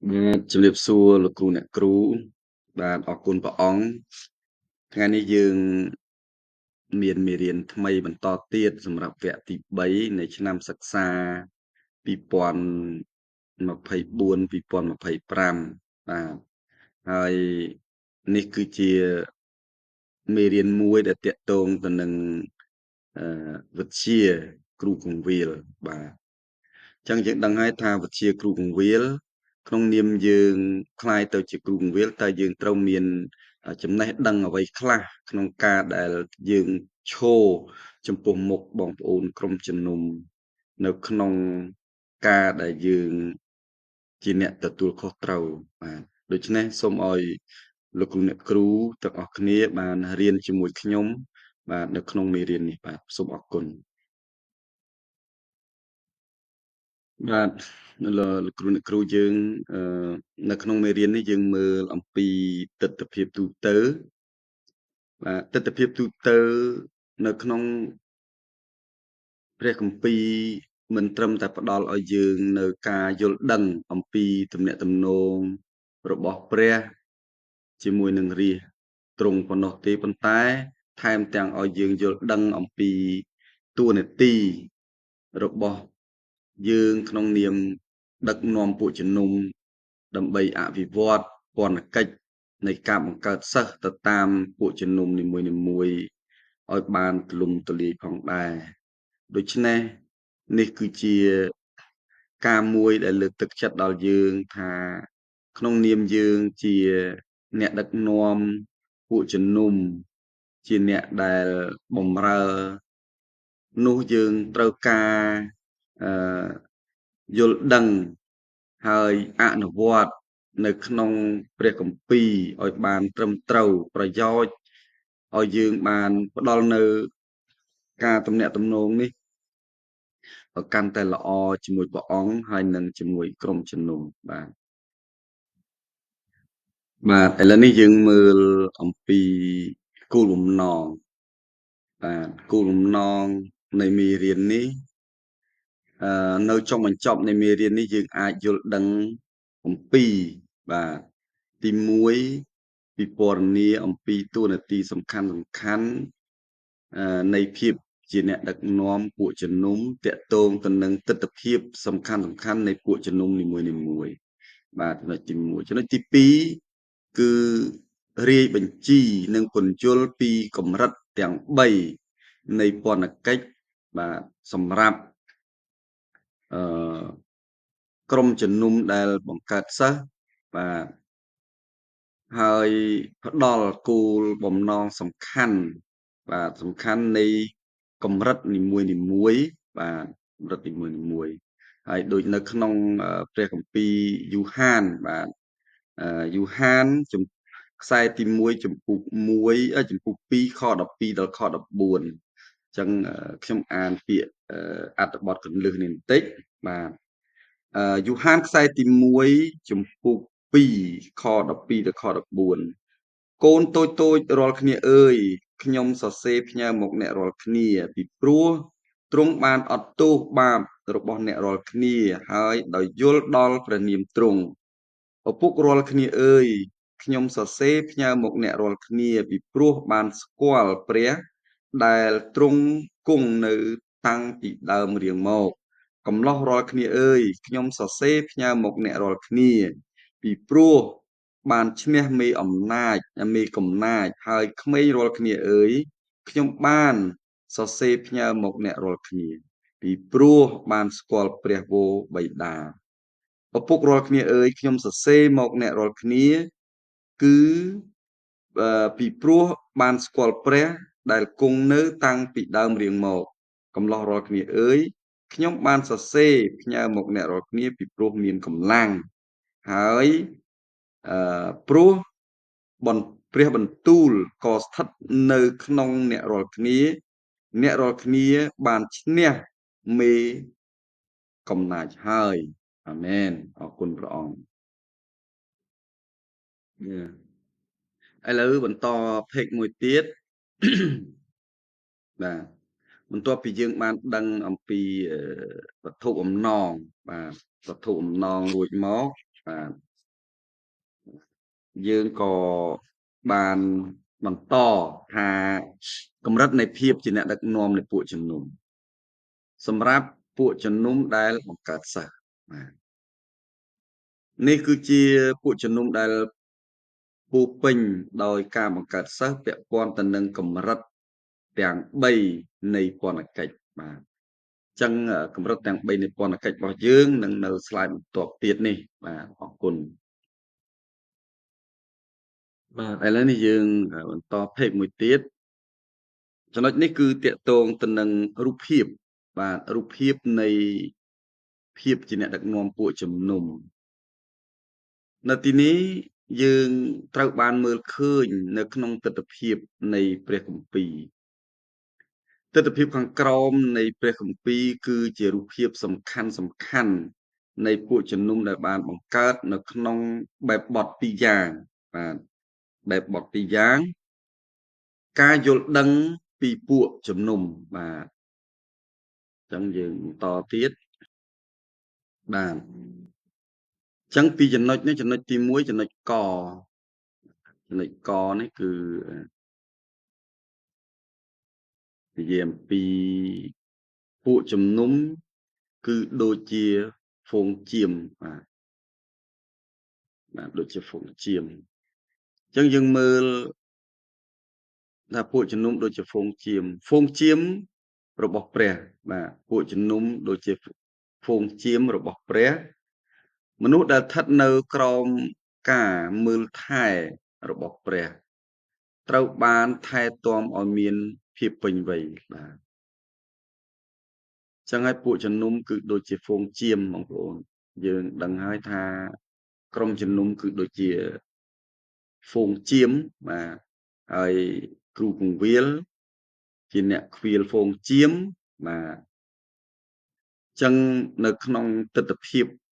ជំរាបសួរលោកគ្រូអ្នកគ្រូបាទអរគុណព្រះអង្គថ្ងៃនេះយើងមានមេរៀនថ្មីបន្តទៀតសម្រាប់វគ្គទី3នៃឆ្នាំសិក្សា2024-2025បាទហើយនេះគឺជាមេរៀនមួយដែលតាក់ទងទៅនឹងវិទ្យាគ្រូកង្វាលបាទអញ្ចឹងយើងដឹងហើយថាវិទ្យាគ្រូកង្វាលក្នុងនាមយើងខ្លាយទៅជាគ្រូកង្វាលតើយើងត្រូវមានចំណេះដឹងអ្វីខ្លះក្នុងការដែលយើងឈរចំពោះមុខបងប្អូនក្រុមជំនុំនៅក្នុងការដែលយើងជាអ្នកទទួលខុសត្រូវបាទដូច្នេះសូមឲ្យលោកគ្រូអ្នកគ្រូទាំងអស់គ្នាបានរៀនជាមួយខ្ញុំបាទនៅក្នុងមេរៀននេះបាទសូមអរគុណបាទលោកគ្រូអ្នកគ្រូយើងនៅក្នុងមេរៀននេះយើងមើលអំពីទិដ្ឋភាពទូទៅបាទទិដ្ឋភាពទូទៅនៅក្នុងព្រះគម្ពីរមិនត្រឹមតែផ្ដល់ឲ្យយើងនៅការយល់ដឹងអំពីទំនាក់ទំនងរបស់ព្រះជាមួយនឹងរាជទ្រង់ប៉ុណ្ណោះទេប៉ុន្តែថែមទាំងឲ្យយើងយល់ដឹងអំពីតួនាទីរបស់យើងក្នុងនាមដឹកនាំពួកជំនុំដើម្បីអភិវឌ្ឍពន្ធកិច្ចនៃការបង្កើតសិស្សទៅតាមពួកជំនុំនីមួយៗឲ្យបានទូលំទូលាយផងដែរដូច្នេះនេះគឺជាការមួយដែលលើកទឹកចិត្តដល់យើងថាក្នុងនាមយើងជាអ្នកដឹកនាំពួកជំនុំជាអ្នកដែលបម្រើនោះយើងត្រូវការអឺយល់ដឹងហើយអនុវត្តនៅក្នុងព្រះគម្ពីរឲ្យបានត្រឹមត្រូវប្រយោជន៍ឲ្យយើងបានផ្ដល់នៅការទំនាក់ទំនងនេះកាន់តែល្អជាមួយព្រះអង្គហើយនឹងជាមួយក្រុមជំនុំបាទឥឡូវនេះយើងមើលអំពីគោលបំណងបាទគោលបំណងនៃមេរៀននេះនៅចុងបញ្ចប់នៃមេរៀននេះយើងអាចយល់ដឹងអំពីបាទទី1ពិពណ៌នាអំពីតួនាទីសំខាន់នៃភាពជាអ្នកដឹកនាំពួកជំនុំតាក់ទងទៅនឹងទិដ្ឋភាពសំខាន់នៃពួកជំនុំនីមួយៗបាទចំណុចទី1ចំណុចទី2គឺរាយបញ្ជីនិងពន្យល់ពីកម្រិតទាំង3នៃពន្ធកិច្ចបាទសម្រាប់អឺក្រុមជំនុំដែលបង្កើតសិស្សបាទហើយផ្ដល់គោលបំណងសំខាន់បាទសំខាន់នៃកម្រិតនីមួយៗបាទកម្រិតនីមួយៗហើយដូចនៅក្នុងព្រះគម្ពីរយូហានបាទយូហានខ្សែទី1ចំពុក1ចំពុក2ខ12ដល់ខ14អញ្ចឹងខ្ញុំអានពាក្យអត្ថបទកន្លឹះនេះបន្តិចបាទយូហានខ្សែទី1ចំពុក2ខ12ដល់ខ14កូនតូចរាល់គ្នាអើយខ្ញុំសរសេរផ្ញើមកអ្នករាល់គ្នាពីព្រោះទ្រង់បានអត់ទោសបាបរបស់អ្នករាល់គ្នាហើយដោយយល់ដល់ព្រះនាមទ្រង់ឪពុករាល់គ្នាអើយខ្ញុំសរសេរផ្ញើមកអ្នករាល់គ្នាពីព្រោះបានស្គាល់ព្រះដែលទ្រង់គង់នៅតាំងពីដើមរៀងមកកំឡោះរាល់គ្នាអើយខ្ញុំសរសេរផ្ញើមកអ្នករាល់គ្នាពីព្រោះបានឈ្នះមេអំណាចមេកំណាចហើយក្មេងរាល់គ្នាអើយខ្ញុំបានសរសេរផ្ញើមកអ្នករាល់គ្នាពីព្រោះបានស្គាល់ព្រះវរបិតាឪពុករាល់គ្នាអើយខ្ញុំសរសេរមកអ្នករាល់គ្នាគឺពីព្រោះបានស្គាល់ព្រះដែលគង់នៅតាំងពីដើមរៀងមកកំឡោះរាល់គ្នាអើយខ្ញុំបានសរសេរផ្ញើមកអ្នករាល់គ្នាពីព្រោះមានកម្លាំងហើយព្រោះព្រះបន្ទូលក៏ស្ថិតនៅក្នុងអ្នករាល់គ្នាបានឈ្នះមេកំណាចហើយអាមែនអរគុណព្រះអង្គឥឡូវបន្តផេកមួយទៀតបាទបន្ទាប់ពីយើងបានដឹងអំពីវត្ថុអំណងបាទវត្ថុអំណងរួចមកបាទ យើងក៏បានបន្តថាកម្រិតនៃភាពជាអ្នកដឹកនាំនៃពួកជំនុំសម្រាប់ពួកជំនុំដែលបង្កើតសិស្សបាទនេះគឺជាពួកជំនុំដែលពោរពេញដោយការបង្កើតសិស្សពាក់ព័ន្ធទៅនឹងកម្រិតទាំង3នៃពន្ធកិច្ចបាទអញ្ចឹងកម្រិតទាំង3នៃពន្ធកិច្ចរបស់យើងនឹងនៅស្លាយបន្ទាប់ទៀតនេះបាទអរគុណបាទឥឡូវនេះយើងបន្តផេកមួយទៀតចំណុចនេះគឺតាកតងទៅនឹងរូបភាពបាទរូបភាពនៃភាពជាអ្នកដឹកនាំពួកជំនុំនៅទីនេះយើងត្រូវបានមើលឃើញនៅក្នុងទស្សនវិជ្ជានៃព្រះគម្ពីរទស្សនវិជ្ជាខាងក្រោមនៃព្រះគម្ពីរគឺជារូបភាពសំខាន់នៃពួកជំនុំដែលបានបង្កើតនៅក្នុងបែបបទពីរយ៉ាងបាទបែបបទពីរយ៉ាងការយល់ដឹងពីពួកជំនុំបាទអញ្ចឹងយើងបន្តទៀតបាទអញ្ចឹងពីចំណុចនេះចំណុចទី1ចំណុចកចំណុចកនេះគឺនិយាយអំពីពួកជំនុំគឺដូចជាហ្វូងចៀមបាទដូចជាហ្វូងចៀមអញ្ចឹងយើងមើលថាពួកជំនុំដូចជាហ្វូងចៀមរបស់ព្រះបាទពួកជំនុំដូចជាហ្វូងចៀមរបស់ព្រះមនុស្សដែលស្ថិតនៅក្រោមការមើលថែរបស់ព្រះត្រូវបានថែទាំឲ្យមានភាពពេញវ័យបាទចឹងហើយពួកជំនុំគឺដូចជាហ្វូងចៀមបងប្អូនយើងដឹងហើយថាក្រុមជំនុំគឺដូចជាហ្វូងចៀមបាទហើយគ្រូពង្វាលជាអ្នកខ្វៀលហ្វូងចៀមបាទចឹងនៅក្នុងទស្សនវិជ្ជា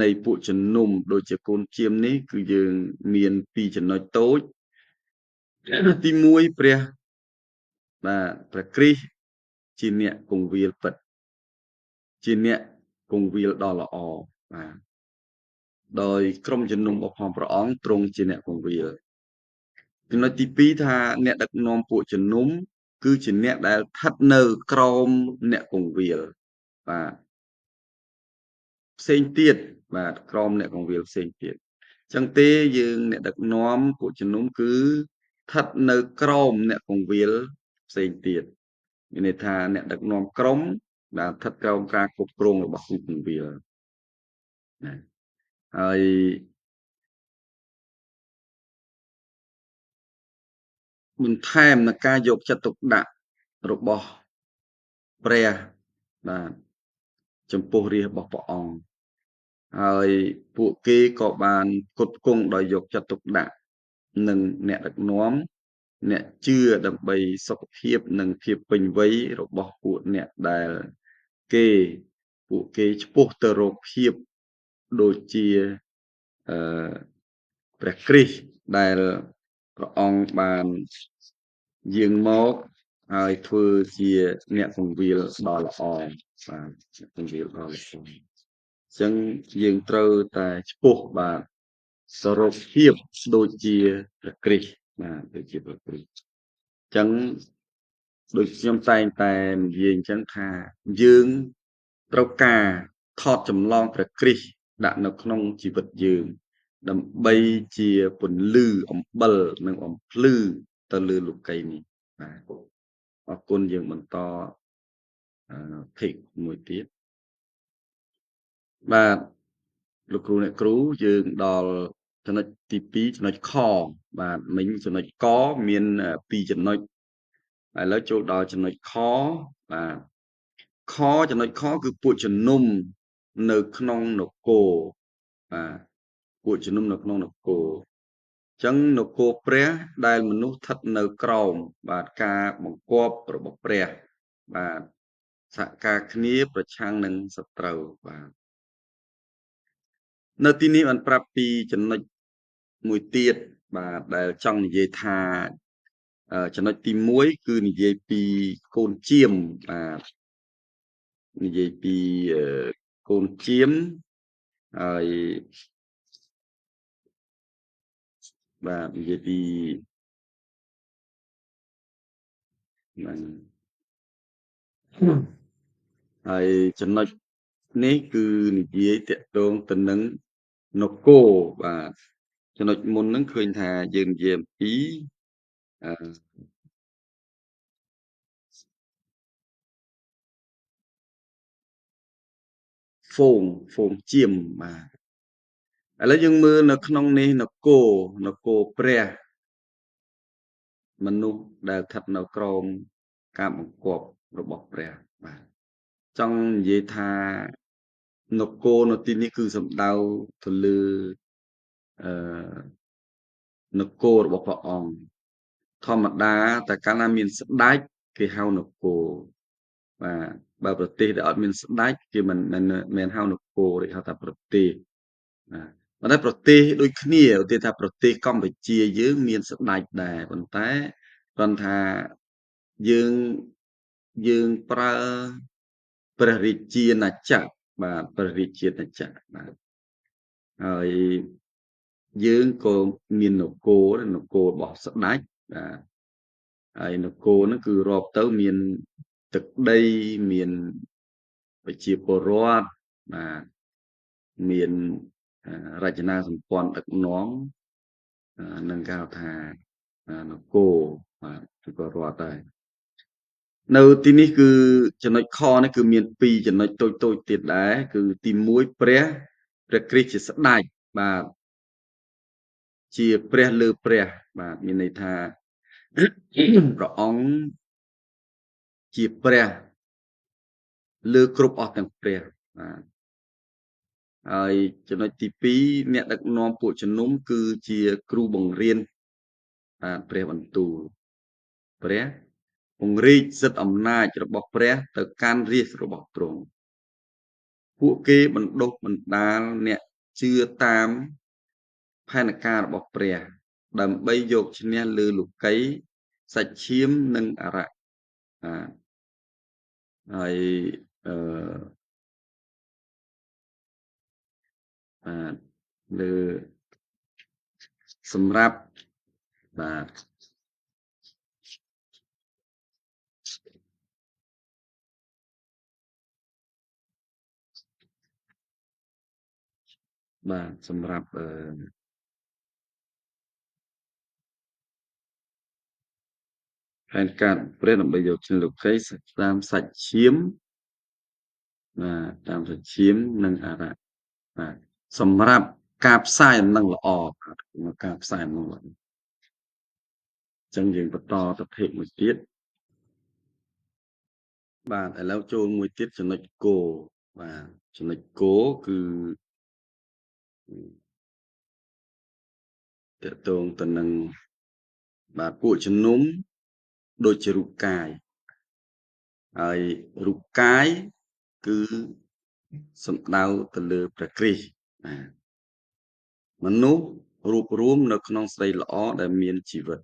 នៃពួកជំនុំដូចជាកូនចៀមនេះគឺយើងមានពីរចំណុចតូចទី1ព្រះបាទព្រះគ្រីស្ទជាអ្នកគង្វាលពិតជាអ្នកគង្វាលដ៏ល្អបាទដោយក្រុមជំនុំរបស់ព្រះអង្គទ្រង់ជាអ្នកគង្វាលចំណុចទី2ថាអ្នកដឹកនាំពួកជំនុំគឺជាអ្នកដែលស្ថិតនៅក្រោមអ្នកគង្វាលបាទផ្សេងទៀតបាទក្រមអ្នកកងវិលផ្សេងទៀតអញ្ចឹងទេយើងអ្នកដឹកនាំពួកជំនុំគឺស្ថិតនៅក្រោមអ្នកកងវិលផ្សេងទៀតមានន័យថាអ្នកដឹកនាំក្រុមដែលស្ថិតក្រោមការគ្រប់គ្រងរបស់គ្រូកងវិលណាហើយបន្ថែមនឹងការយកចិត្តទុកដាក់របស់ព្រះបាទចំពោះរាជរបស់ព្រះអង្គហើយពួកគេក៏បានផ្គត់ផ្គង់ដោយយកចិត្តទុកដាក់នឹងអ្នកដឹកនាំអ្នកជឿដើម្បីសុខភាពនិងភាពពេញវ័យរបស់ពួកអ្នកដែលគេពួកគេឆ្ពោះទៅរកភាពដូចជាអឺព្រះគ្រីស្ទដែលព្រះអង្គបានយាងមកហើយធ្វើជាអ្នកពង្រៀលដ៏ល្អបាទអ្នកពង្រៀលដ៏ល្អចឹងយើងត្រូវតែឆ្ពោះបាទសរុបភាពដូចជាព្រះគ្រីស្ទបាទដូចជាព្រះគ្រីស្ទចឹងដូចខ្ញុំតែងតែនិយាយអញ្ចឹងថាយើងត្រូវការថតចម្លងព្រះគ្រីស្ទដាក់នៅក្នុងជីវិតយើងដើម្បីជាពន្លឺអំបិលនិងអំភ្លឺទៅលើលោកីយ៍នេះបាទអរគុណយើងបន្តភេកមួយទៀតបាទលោកគ្រូអ្នកគ្រូយើងដល់ចំណុចទី2ចំណុចខបាទមិញចំណុចកមាន2ចំណុចឥឡូវចូលដល់ចំណុចខបាទខចំណុចខគឺពួកជំនុំនៅក្នុងនគរបាទពួកជំនុំនៅក្នុងនគរចឹងនគរព្រះដែលមនុស្សស្ថិតនៅក្រោមបាទការបង្គាប់របស់ព្រះបាទសហការគ្នាប្រឆាំងនឹងសត្រូវបាទនៅទីនេះបានប្រាប់ពីចំណុចមួយទៀតបាទដែលចង់និយាយថាចំណុចទី1គឺនិយាយពីកូនចៀមបាទនិយាយពីកូនចៀមហើយ បាទនិយាយពីហ្នឹងហើយចំណុចនេះគឺនិយាយតាក់ទងទៅនឹងនគរបាទចំណុចមុនហ្នឹងឃើញថាយើងនិយាយអំពីអឺហ្វូងជៀមបាទឥឡូវយើងមើលនៅក្នុងនេះនគរព្រះមនុស្សដែលស្ថិតនៅក្រោមការបង្គាប់របស់ព្រះបាទចង់និយាយថានគរនៅទីនេះគឺសំដៅទៅលើអឺនគររបស់ព្រះអង្គធម្មតាតែកាលណាមានស្ដេចគេហៅនគរបាទបើប្រទេសដែលអត់មានស្ដេចគេមិនហៅនគរទេហៅថាប្រទេសបាទប៉ុន្តែប្រទេសដូចគ្នាឧទាហរណ៍ថាប្រទេសកម្ពុជាយើងមានស្ដេចដែរប៉ុន្តែគ្រាន់ថាយើងប្រើព្រះរាជាណាចក្របាទព្រះរាជាណាចក្របាទហើយយើងក៏មាននគររបស់ស្ដេចបាទហើយនគរហ្នឹងគឺរាប់ទៅមានទឹកដីមានប្រជាពលរដ្ឋបាទមានរចនាសម្ព័ន្ធដឹកនាំនឹងគេហៅថានគរបាទឬក៏រដ្ឋដែរនៅទីនេះគឺចំណុចខនេះគឺមាន2ចំណុចតូចទៀតដែរគឺទី1ព្រះគ្រីស្ទជាស្ដេចបាទជាព្រះលើព្រះបាទមានន័យថាព្រះអង្គជាព្រះលើគ្រប់អស់ទាំងព្រះបាទហើយចំណុចទី2អ្នកដឹកនាំពួកជំនុំគឺជាគ្រូបង្រៀនបាទព្រះបន្ទូលព្រះពង្រីកសិទ្ធិអំណាចរបស់ព្រះទៅកាន់រាជរបស់ទ្រង់ពួកគេបណ្ដុះបណ្ដាលអ្នកជឿតាមផែនការរបស់ព្រះដើម្បីយកឈ្នះលើលោកីយ៍សាច់ឈាមនិងអារក្សបាទហើយអឺបាទលើសម្រាប់បាទសម្រាប់ផែនការព្រះដើម្បីយកឈ្នះលោកីយ៍តាមសាច់ឈាមបាទតាមសាច់ឈាមនិងអារក្សបាទសម្រាប់ការផ្សាយដំណឹងល្អបាទការផ្សាយដំណឹងល្អអញ្ចឹងយើងបន្តទៅភេទមួយទៀតបាទឥឡូវចូលមួយទៀតចំណុចគោបាទចំណុចគោគឺតកតងទៅនឹងបាទពួកជំនុំដូចជារូបកាយហើយរូបកាយគឺសំដៅទៅលើព្រះគ្រីស្ទបាទមនុស្សរួបរวมនៅក្នុងស្រីល្អដែលមានជីវិត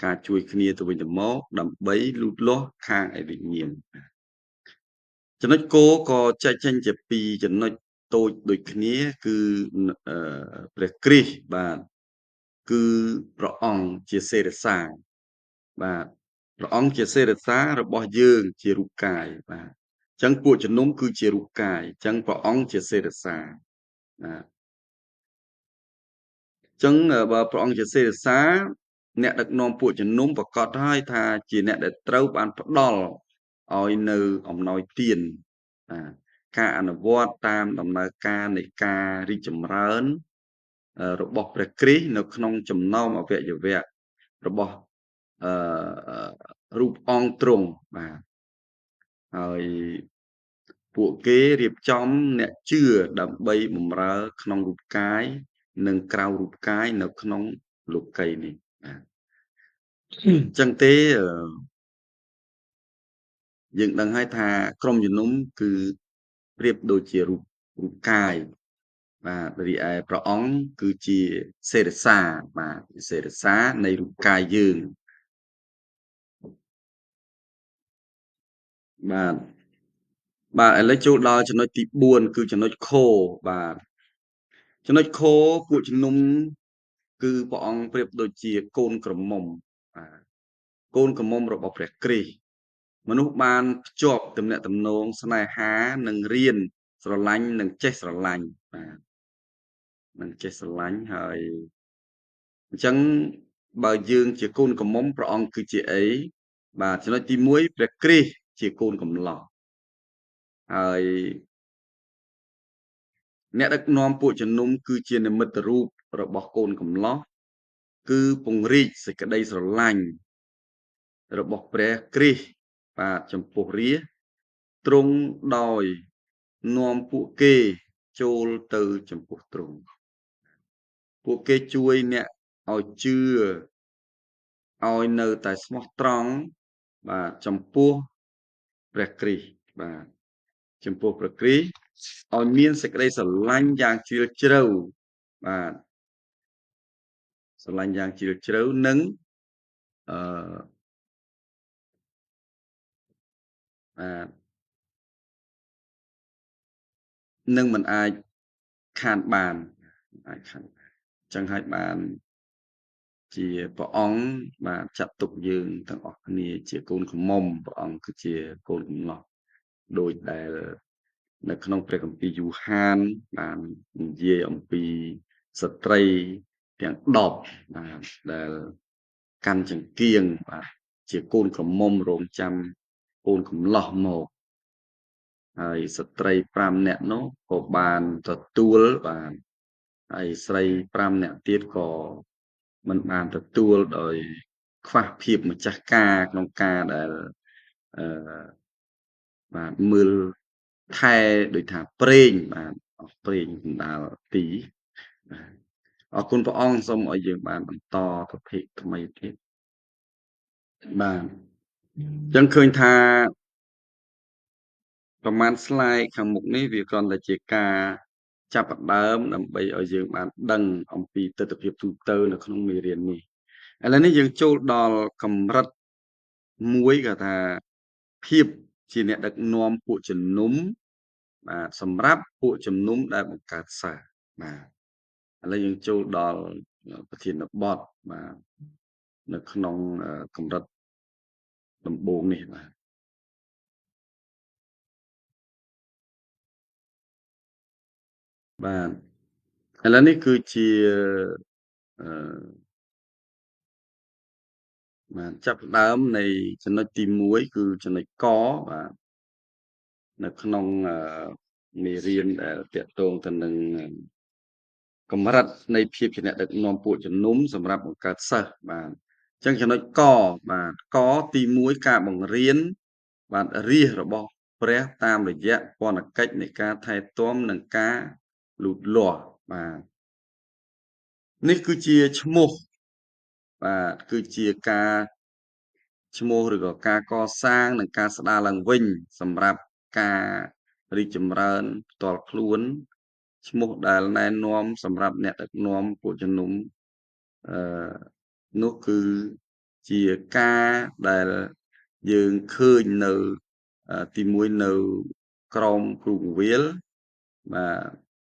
ការជួយគ្នាទៅវិញទៅមកដើម្បីលូតលាស់ខាងឯវិញ្ញាណចំណុចគោក៏ចែកចេញជាពីរចំណុចតូចដូចគ្នាគឺព្រះគ្រីស្ទបាទគឺព្រះអង្គជាសេរសាបាទព្រះអង្គជាសេរសារបស់យើងជារូបកាយបាទអញ្ចឹងពួកជំនុំគឺជារូបកាយអញ្ចឹងព្រះអង្គជាសេរសាបាទអញ្ចឹងបើព្រះអង្គជាសេរសាអ្នកដឹកនាំពួកជំនុំប្រកាសហើយថាជាអ្នកដែលត្រូវបានផ្ដល់ឲ្យនៅអំណោយទានបាទការអនុវត្តតាមដំណើរការនៃការរីកចម្រើនរបស់ព្រះគ្រីស្ទនៅក្នុងចំណោមអវយវៈរបស់អឺរូបអង្គទ្រង់បាទហើយពួកគេរៀបចំអ្នកជឿដើម្បីបម្រើក្នុងរូបកាយនិងក្រៅរូបកាយនៅក្នុងលោកីយ៍នេះបាទអញ្ចឹងទេយើងដឹងហើយថាក្រុមជំនុំគឺប្រៀបដូចជារូបកាយបាទរីឯព្រះអង្គគឺជាសេរសាបាទសេរសានៃរូបកាយយើងបាទឥឡូវចូលដល់ចំណុចទី4គឺចំណុចខបាទចំណុចខពួកជំនុំ គឺព្រះអង្គប្រៀបដូចជាកូនក្រមុំបាទកូនក្រមុំរបស់ព្រះគ្រីស្ទមនុស្សបានភ្ជាប់ទំនាក់ទំនងស្នេហានិងរៀនស្រឡាញ់និងចេះស្រឡាញ់បាទនិងចេះស្រឡាញ់ហើយអញ្ចឹងបើយើងជាកូនក្រមុំព្រះអង្គគឺជាអីបាទចំណុចទី1ព្រះគ្រីស្ទជាកូនកំឡោះហើយអ្នកដឹកនាំពួកជំនុំគឺជានិមិត្តរូបរបស់កូនកំឡោះគឺពង្រីកសេចក្តីស្រឡាញ់របស់ព្រះគ្រីស្ទបាទចំពោះរាស្ត្រទ្រង់ដោយនាំពួកគេចូលទៅចំពោះទ្រង់ពួកគេជួយអ្នកឲ្យជឿឲ្យនៅតែស្មោះត្រង់បាទចំពោះព្រះគ្រីស្ទបាទចំពោះព្រះគ្រីស្ទឲ្យមានសេចក្តីស្រឡាញ់យ៉ាងជ្រាលជ្រៅបាទស្រឡាញ់យ៉ាងជ្រាលជ្រៅនិងអឺបាទនឹងមិនអាចខានបានអាចខានចឹងហើយបានជាព្រះអង្គបាទចាត់ទុកយើងទាំងអស់គ្នាជាកូនក្រមុំព្រះអង្គគឺជាកូនកំឡោះដោយដែលនៅក្នុងព្រះគម្ពីរយូហានបាននិយាយអំពីស្ត្រីទាំង10បាទដែលកាន់ចង្កៀងបាទជាកូនក្រមុំរងចាំកូនកំឡោះមកហើយស្ត្រី5នាក់នោះក៏បានទទួលបានហើយស្រី5នាក់ទៀតក៏មិនបានទទួលដោយខ្វះភាពម្ចាស់ការក្នុងការដែលអឺបាទមើលថែដូចថាប្រេងបាទអស់ប្រេងកណ្ដាលទីបាទអរគុណព្រះអង្គសូមឲ្យយើងបានបន្តប្រភេទថ្មីទៀតបាទអញ្ចឹងឃើញថាប្រមាណ slide ខាងមុខនេះវាគ្រាន់តែជាការចាប់ផ្ដើមដើម្បីឲ្យយើងបានដឹងអំពីទិដ្ឋភាពទូទៅនៅក្នុងមេរៀននេះឥឡូវនេះយើងចូលដល់កម្រិតមួយគេថាភាពជាអ្នកដឹកនាំពួកជំនុំបាទសម្រាប់ពួកជំនុំដែលបង្កើតសិស្សបាទឥឡូវយើងចូលដល់ប្រធានបទបាទនៅក្នុងកម្រិតដំបូងនេះបាទឥឡូវនេះគឺជាអឺបាទចាប់ផ្ដើមនៃចំណុចទី1គឺចំណុចកបាទនៅក្នុងមេរៀនដែលតាក់ទងទៅនឹងកម្រិតនៃភាពជាអ្នកដឹកនាំពួកជំនុំសម្រាប់បង្កើតសិស្សបាទអញ្ចឹងចំណុចកបាទកទី1ការបង្រៀនបាទរាជរបស់ព្រះតាមរយៈពន្ធកិច្ចនៃការថែទាំនិងការលូតលាស់បាទនេះគឺជាឈ្មោះបាទគឺជាការឈ្មោះឬក៏ការកសាងនិងការស្ដារឡើងវិញសម្រាប់ការរីកចម្រើនផ្ទាល់ខ្លួនឈ្មោះដែលណែនាំសម្រាប់អ្នកដឹកនាំពួកជំនុំអឺនោះគឺជាការដែលយើងឃើញនៅទី1នៅក្រមគ្រូពង្វាលបា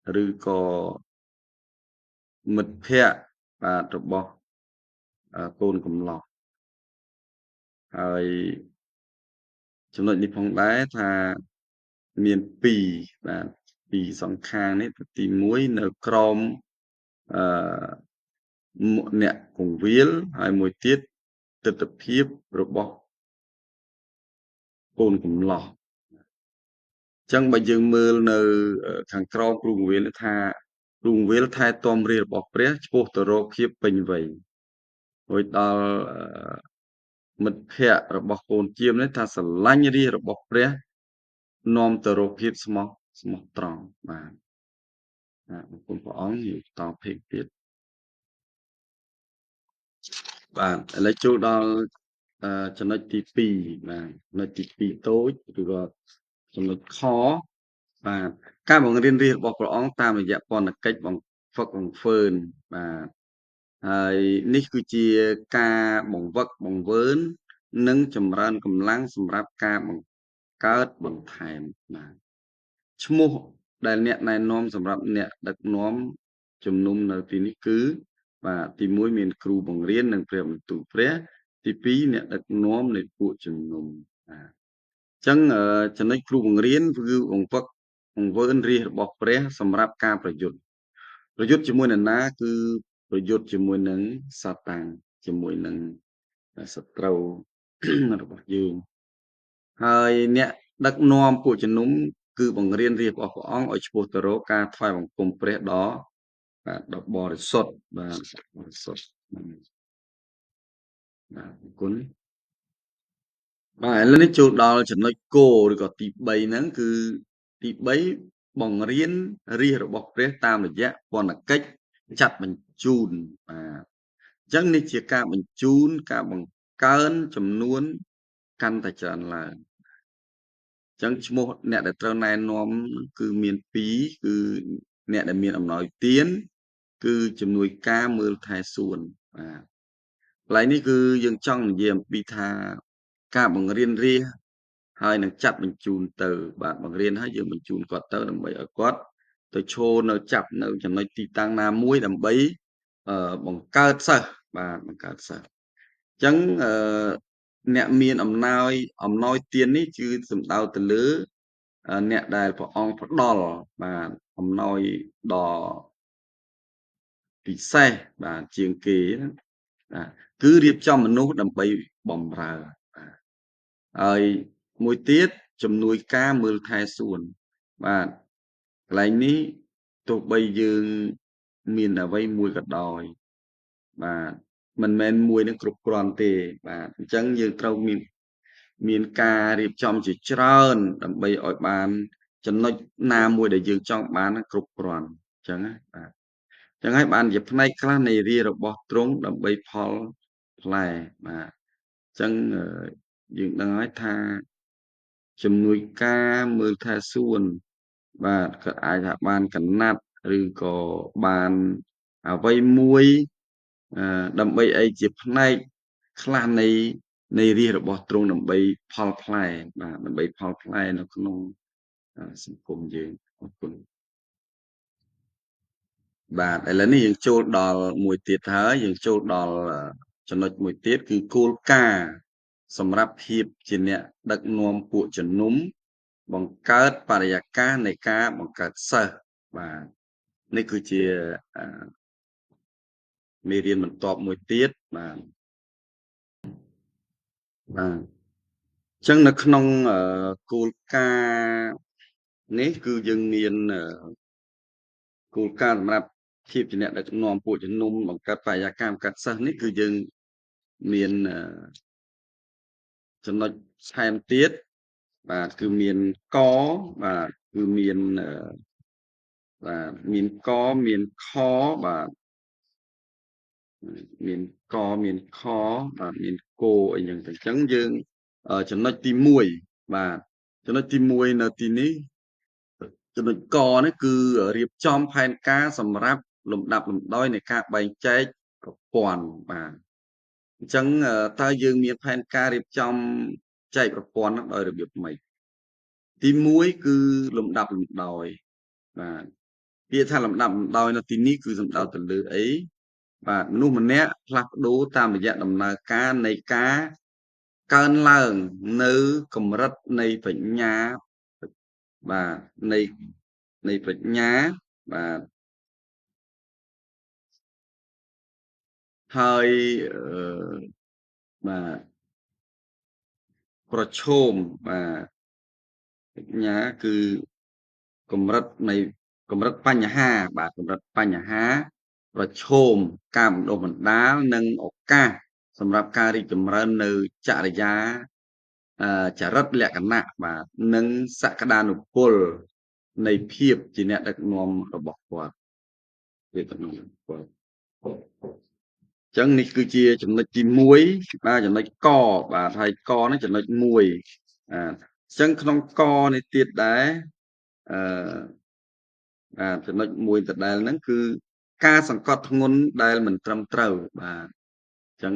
ទឬក៏មិត្តភ័ក្តិបាទរបស់កូនកំឡោះហើយចំណុចនេះផងដែរថាមាន2បាទ2សងខាងនេះទី1នៅក្រមអឺអ្នកគង្វាលហើយមួយទៀតទិដ្ឋភាពរបស់កូនកំឡោះអញ្ចឹងបើយើងមើលនៅខាងក្រោមគ្រូពង្វាលថាគ្រូពង្វាលថែទាំរាជរបស់ព្រះឆ្ពោះទៅរកភាពពេញវ័យរួចដល់មិត្តភ័ក្តិរបស់កូនជាមនេះថាស្រឡាញ់រាជរបស់ព្រះនាំទៅរកភាពស្មោះត្រង់បាទអរគុណព្រះអង្គយើងតភេកទៀតបាទឥឡូវចូលដល់ចំណុចទី2បាទចំណុចទី2តូចឬក៏ចំណុចខបាទការបង្រៀនរាជរបស់ព្រះអង្គតាមរយៈពន្ធកិច្ចបង្ហ្វឹកបង្ហ្វឺនបាទហើយនេះគឺជាការបង្វឹកបង្វើននិងចម្រើនកម្លាំងសម្រាប់ការបង្កើតបន្ថែមបាទឈ្មោះដែលអ្នកណែនាំសម្រាប់អ្នកដឹកនាំជំនុំនៅទីនេះគឺ បាទទី1មានគ្រូបង្រៀននិងព្រះបន្ទូលព្រះទី2អ្នកដឹកនាំនៃពួកជំនុំបាទអញ្ចឹងចំណុចគ្រូបង្រៀនគឺបង្វើរាជរបស់ព្រះសម្រាប់ការប្រយុទ្ធជាមួយនរណាគឺប្រយុទ្ធជាមួយនឹងសាតាំងជាមួយនឹងសត្រូវ របស់យើងហើយអ្នកដឹកនាំពួកជំនុំគឺបង្រៀនរាជរបស់ព្រះអង្គឲ្យឆ្ពោះទៅរកការថ្វាយបង្គំព្រះដ៏បរិសុទ្ធបាទបរិសុទ្ធបាទអរគុណបាទឥឡូវនេះចូលដល់ចំណុចគោលឬក៏ទី3ហ្នឹងគឺទី3បង្រៀនរាជរបស់ព្រះតាមរយៈពន្ធកិច្ចចាត់បញ្ជូនបាទអញ្ចឹងនេះជាការបញ្ជូនការបង្កើនចំនួនកាន់តែច្រើនឡើងអញ្ចឹងឈ្មោះអ្នកដែលត្រូវណែនាំគឺមាន2គឺអ្នកដែលមានអំណោយទានគឺជំនួយការមើលថែសួនបាទកន្លែងនេះគឺយើងចង់និយាយអំពីថាការបង្រៀនរាជហើយនឹងចាត់បញ្ជូនទៅបាទបង្រៀនហើយយើងបញ្ជូនគាត់ទៅដើម្បីឲ្យគាត់ទៅឈរនៅចាប់នៅចំណុចទីតាំងណាមួយដើម្បីបង្កើតសិស្សបាទបង្កើតសិស្សអញ្ចឹងអ្នកមានអំណោយទាននេះគឺសំដៅទៅលើអ្នកដែលព្រះអង្គផ្ដល់បាទអំណោយដ៏ពិសេសបាទជាងគេណាបាទគឺរៀបចំមនុស្សដើម្បីបម្រើបាទហើយមួយទៀតជំនួយការមើលថែសួនបាទកន្លែងនេះទោះបីយើងមានអ្វីមួយក៏ដោយបាទមិនមែនមួយនឹងគ្រប់គ្រាន់ទេបាទអញ្ចឹងយើងត្រូវមានការរៀបចំជាច្រើនដើម្បីឲ្យបានចំណុចណាមួយដែលយើងចង់បានគ្រប់គ្រាន់អញ្ចឹងណាបាទចឹងហើយបានជាផ្នែកខ្លះនៃរារបស់ទ្រង់ដើម្បីផលផ្លែបាទអញ្ចឹងយើងដឹងហើយថាជំនួយការមើលថែសួនបាទក៏អាចថាបានកណាត់ឬក៏បានអ្វីមួយដើម្បីអីជាផ្នែកខ្លះនៃរាជរបស់ទ្រង់ដើម្បីផលផ្លែបាទដើម្បីផលផ្លែនៅក្នុងសង្គមយើងអរគុណបាទឥឡូវនេះយើងចូលដល់មួយទៀតហើយយើងចូលដល់ចំណុចមួយទៀតគឺគោលការណ៍សម្រាប់ភាពជាអ្នកដឹកនាំពួកជំនុំបង្កើតបរិយាកាសនៃការបង្កើតសិស្សបាទនេះគឺជាអឺមេរៀនបន្ទាប់មួយទៀតបាទបាទអញ្ចឹងនៅក្នុងគោលការណ៍នេះគឺយើងមានគោលការណ៍សម្រាប់ភាពជាអ្នកដឹកនាំពួកជំនុំបង្កើតបរិយាកាសបង្កើតសិស្សនេះគឺយើងមានចំណុចថែមទៀតបាទគឺមានកបាទគឺមានកមានខបាទមានកមានខបាទមានគោអីចឹងទៅអញ្ចឹងយើងចំណុចទី1បាទចំណុចទី1នៅទីនេះចំណុចកនេះគឺរៀបចំផែនការសម្រាប់លំដាប់លំដោយនៃការបែងចែកប្រព័ន្ធបាទអញ្ចឹងតើយើងមានផែនការរៀបចំចែកប្រព័ន្ធនោះដោយរបៀបម៉េចទី1គឺលំដាប់លំដោយបាទពាក្យថាលំដាប់លំដោយនៅទីនេះគឺសំដៅទៅលើអីបាទមនុស្សម្នាក់ផ្លាស់ប្ដូរតាមរយៈដំណើរការនៃការកើនឡើងនៅកម្រិតនៃបញ្ញាបាទនៃប្រាជ្ញាបាទហើយបាទប្រឈមបាទបញ្ញាគឺកម្រិតនៃកម្រិតបញ្ហាបាទកម្រិតបញ្ហាប្រឈមការបណ្ដុះបណ្ដាលនិងឱកាសសម្រាប់ការរីកចម្រើននៅចរិយាចរិតលក្ខណៈបាទនិងសក្តានុពលនៃភាពជាអ្នកដឹកនាំរបស់គាត់វាតំណងគាត់អញ្ចឹងនេះគឺជាចំណុចទី1បាទចំណុចកបាទហើយកនេះចំណុច1បាទអញ្ចឹងក្នុងកនេះទៀតដែរអឺចំណុចមួយដដែលហ្នឹងគឺការសង្កត់ធ្ងន់ដែលមិនត្រឹមត្រូវបាទអញ្ចឹង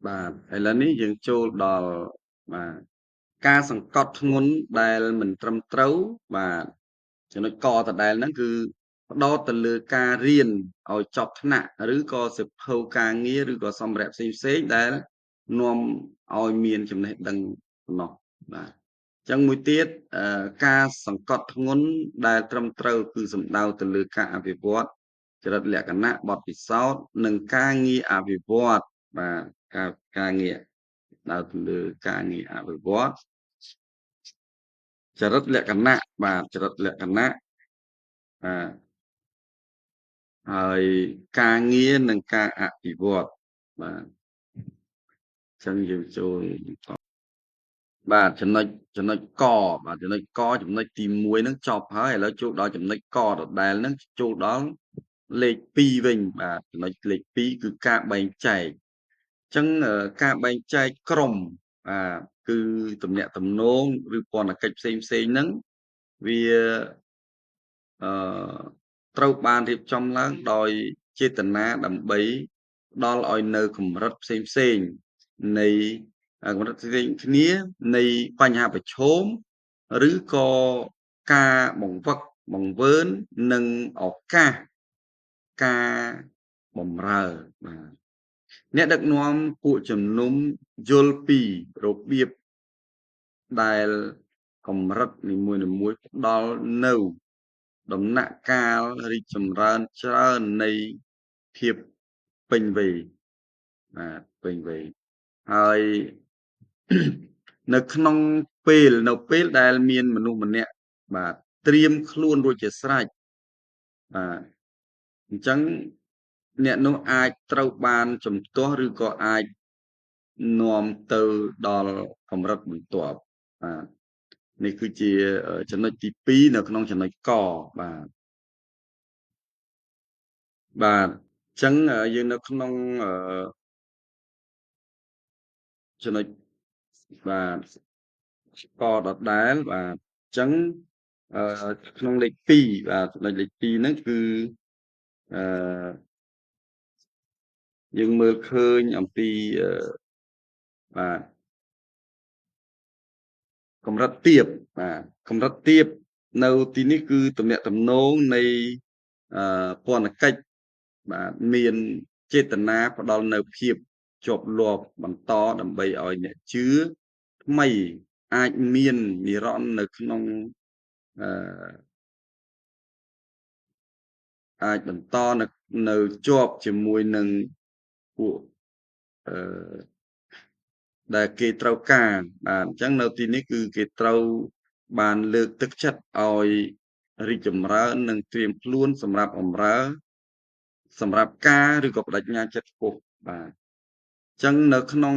បាទឥឡូវនេះយើងចូលដល់បាទការសង្កត់ធ្ងន់ដែលមិនត្រឹមត្រូវបាទ ចំណុចកដដែលហ្នឹងគឺផ្ដោតទៅលើការរៀនឲ្យចប់ថ្នាក់ឬក៏សៀវភៅការងារឬក៏សម្ភារៈផ្សេងៗដែលនាំឲ្យមានចំណេះដឹងប៉ុណ្ណោះបាទអញ្ចឹងមួយទៀតការសង្កត់ធ្ងន់ដែលត្រឹមត្រូវគឺសំដៅទៅលើការអភិវឌ្ឍចរិតលក្ខណៈបទពិសោធន៍និងការងារអភិវឌ្ឍបាទការងារដើរទៅលើការងារអភិវឌ្ឍចរិតលក្ខណៈបាទចរិតលក្ខណៈបាទហើយការងារនិងការអភិវឌ្ឍបាទអញ្ចឹងយើងចូលបាទចំណុចកបាទចំណុចទី1ហ្នឹងចប់ហើយឥឡូវចូលដល់ចំណុចកដដែលហ្នឹងចូលដល់លេខ2វិញបាទចំណុចលេខ2គឺការបែងចែកអញ្ចឹងការបែងចែកក្រុមបាទគឺទំនាក់ទំនងឬពន្ធកិច្ចផ្សេងហ្នឹងវាអឺត្រូវបានរៀបចំឡើងដោយចេតនាដើម្បីផ្ដល់ឲ្យនៅកម្រិតផ្សេងៗនៃកម្រិតផ្សេងគ្នានៃបញ្ហាប្រឈមឬក៏ការបង្វឹកបង្វើននិងឱកាសការបម្រើបាទអ្នកដឹកនាំពួកជំនុំយល់ពីរបៀបដែលកម្រិតនីមួយៗផ្ដល់នូវដំណាក់កាលរីកចម្រើនច្រើននៃភាពពេញវ័យបាទពេញវ័យហើយ នៅក្នុងពេលដែលមានមនុស្សម្នាក់បាទត្រៀមខ្លួនរួចជាស្រេចបាទអញ្ចឹងអ្នកនោះអាចត្រូវបានជំទាស់ឬក៏អាចនាំទៅដល់កម្រិតបន្ទាប់បាទនេះគឺជាចំណុចទី2នៅក្នុងចំណុចកបាទបាទអញ្ចឹងយើងនៅក្នុងចំណុចបាទកដដែលបាទអញ្ចឹងក្នុងលេខ2បាទចំណុចលេខ2ហ្នឹងគឺអឺយើងមើលឃើញអំពីបាទកម្រិតទាបបាទកម្រិតទាបនៅទីនេះគឺទំនាក់ទំនងនៃពន្ធកិច្ចបាទមានចេតនាផ្ដល់នៅភាពជាប់លាប់បន្តដើម្បីឲ្យអ្នកជឿថ្មីអាចមាននិរន្តរ៍នៅក្នុងអឺអាចបន្តនៅជាប់ជាមួយនឹងពួកអឺដែលគេត្រូវការបាទអញ្ចឹងនៅទីនេះគឺគេត្រូវបានលើកទឹកចិត្តឲ្យរីកចម្រើននិងត្រៀមខ្លួនសម្រាប់បម្រើសម្រាប់ការឬក៏បដិញ្ញាចិត្តខ្ពស់បាទអញ្ចឹងនៅក្នុង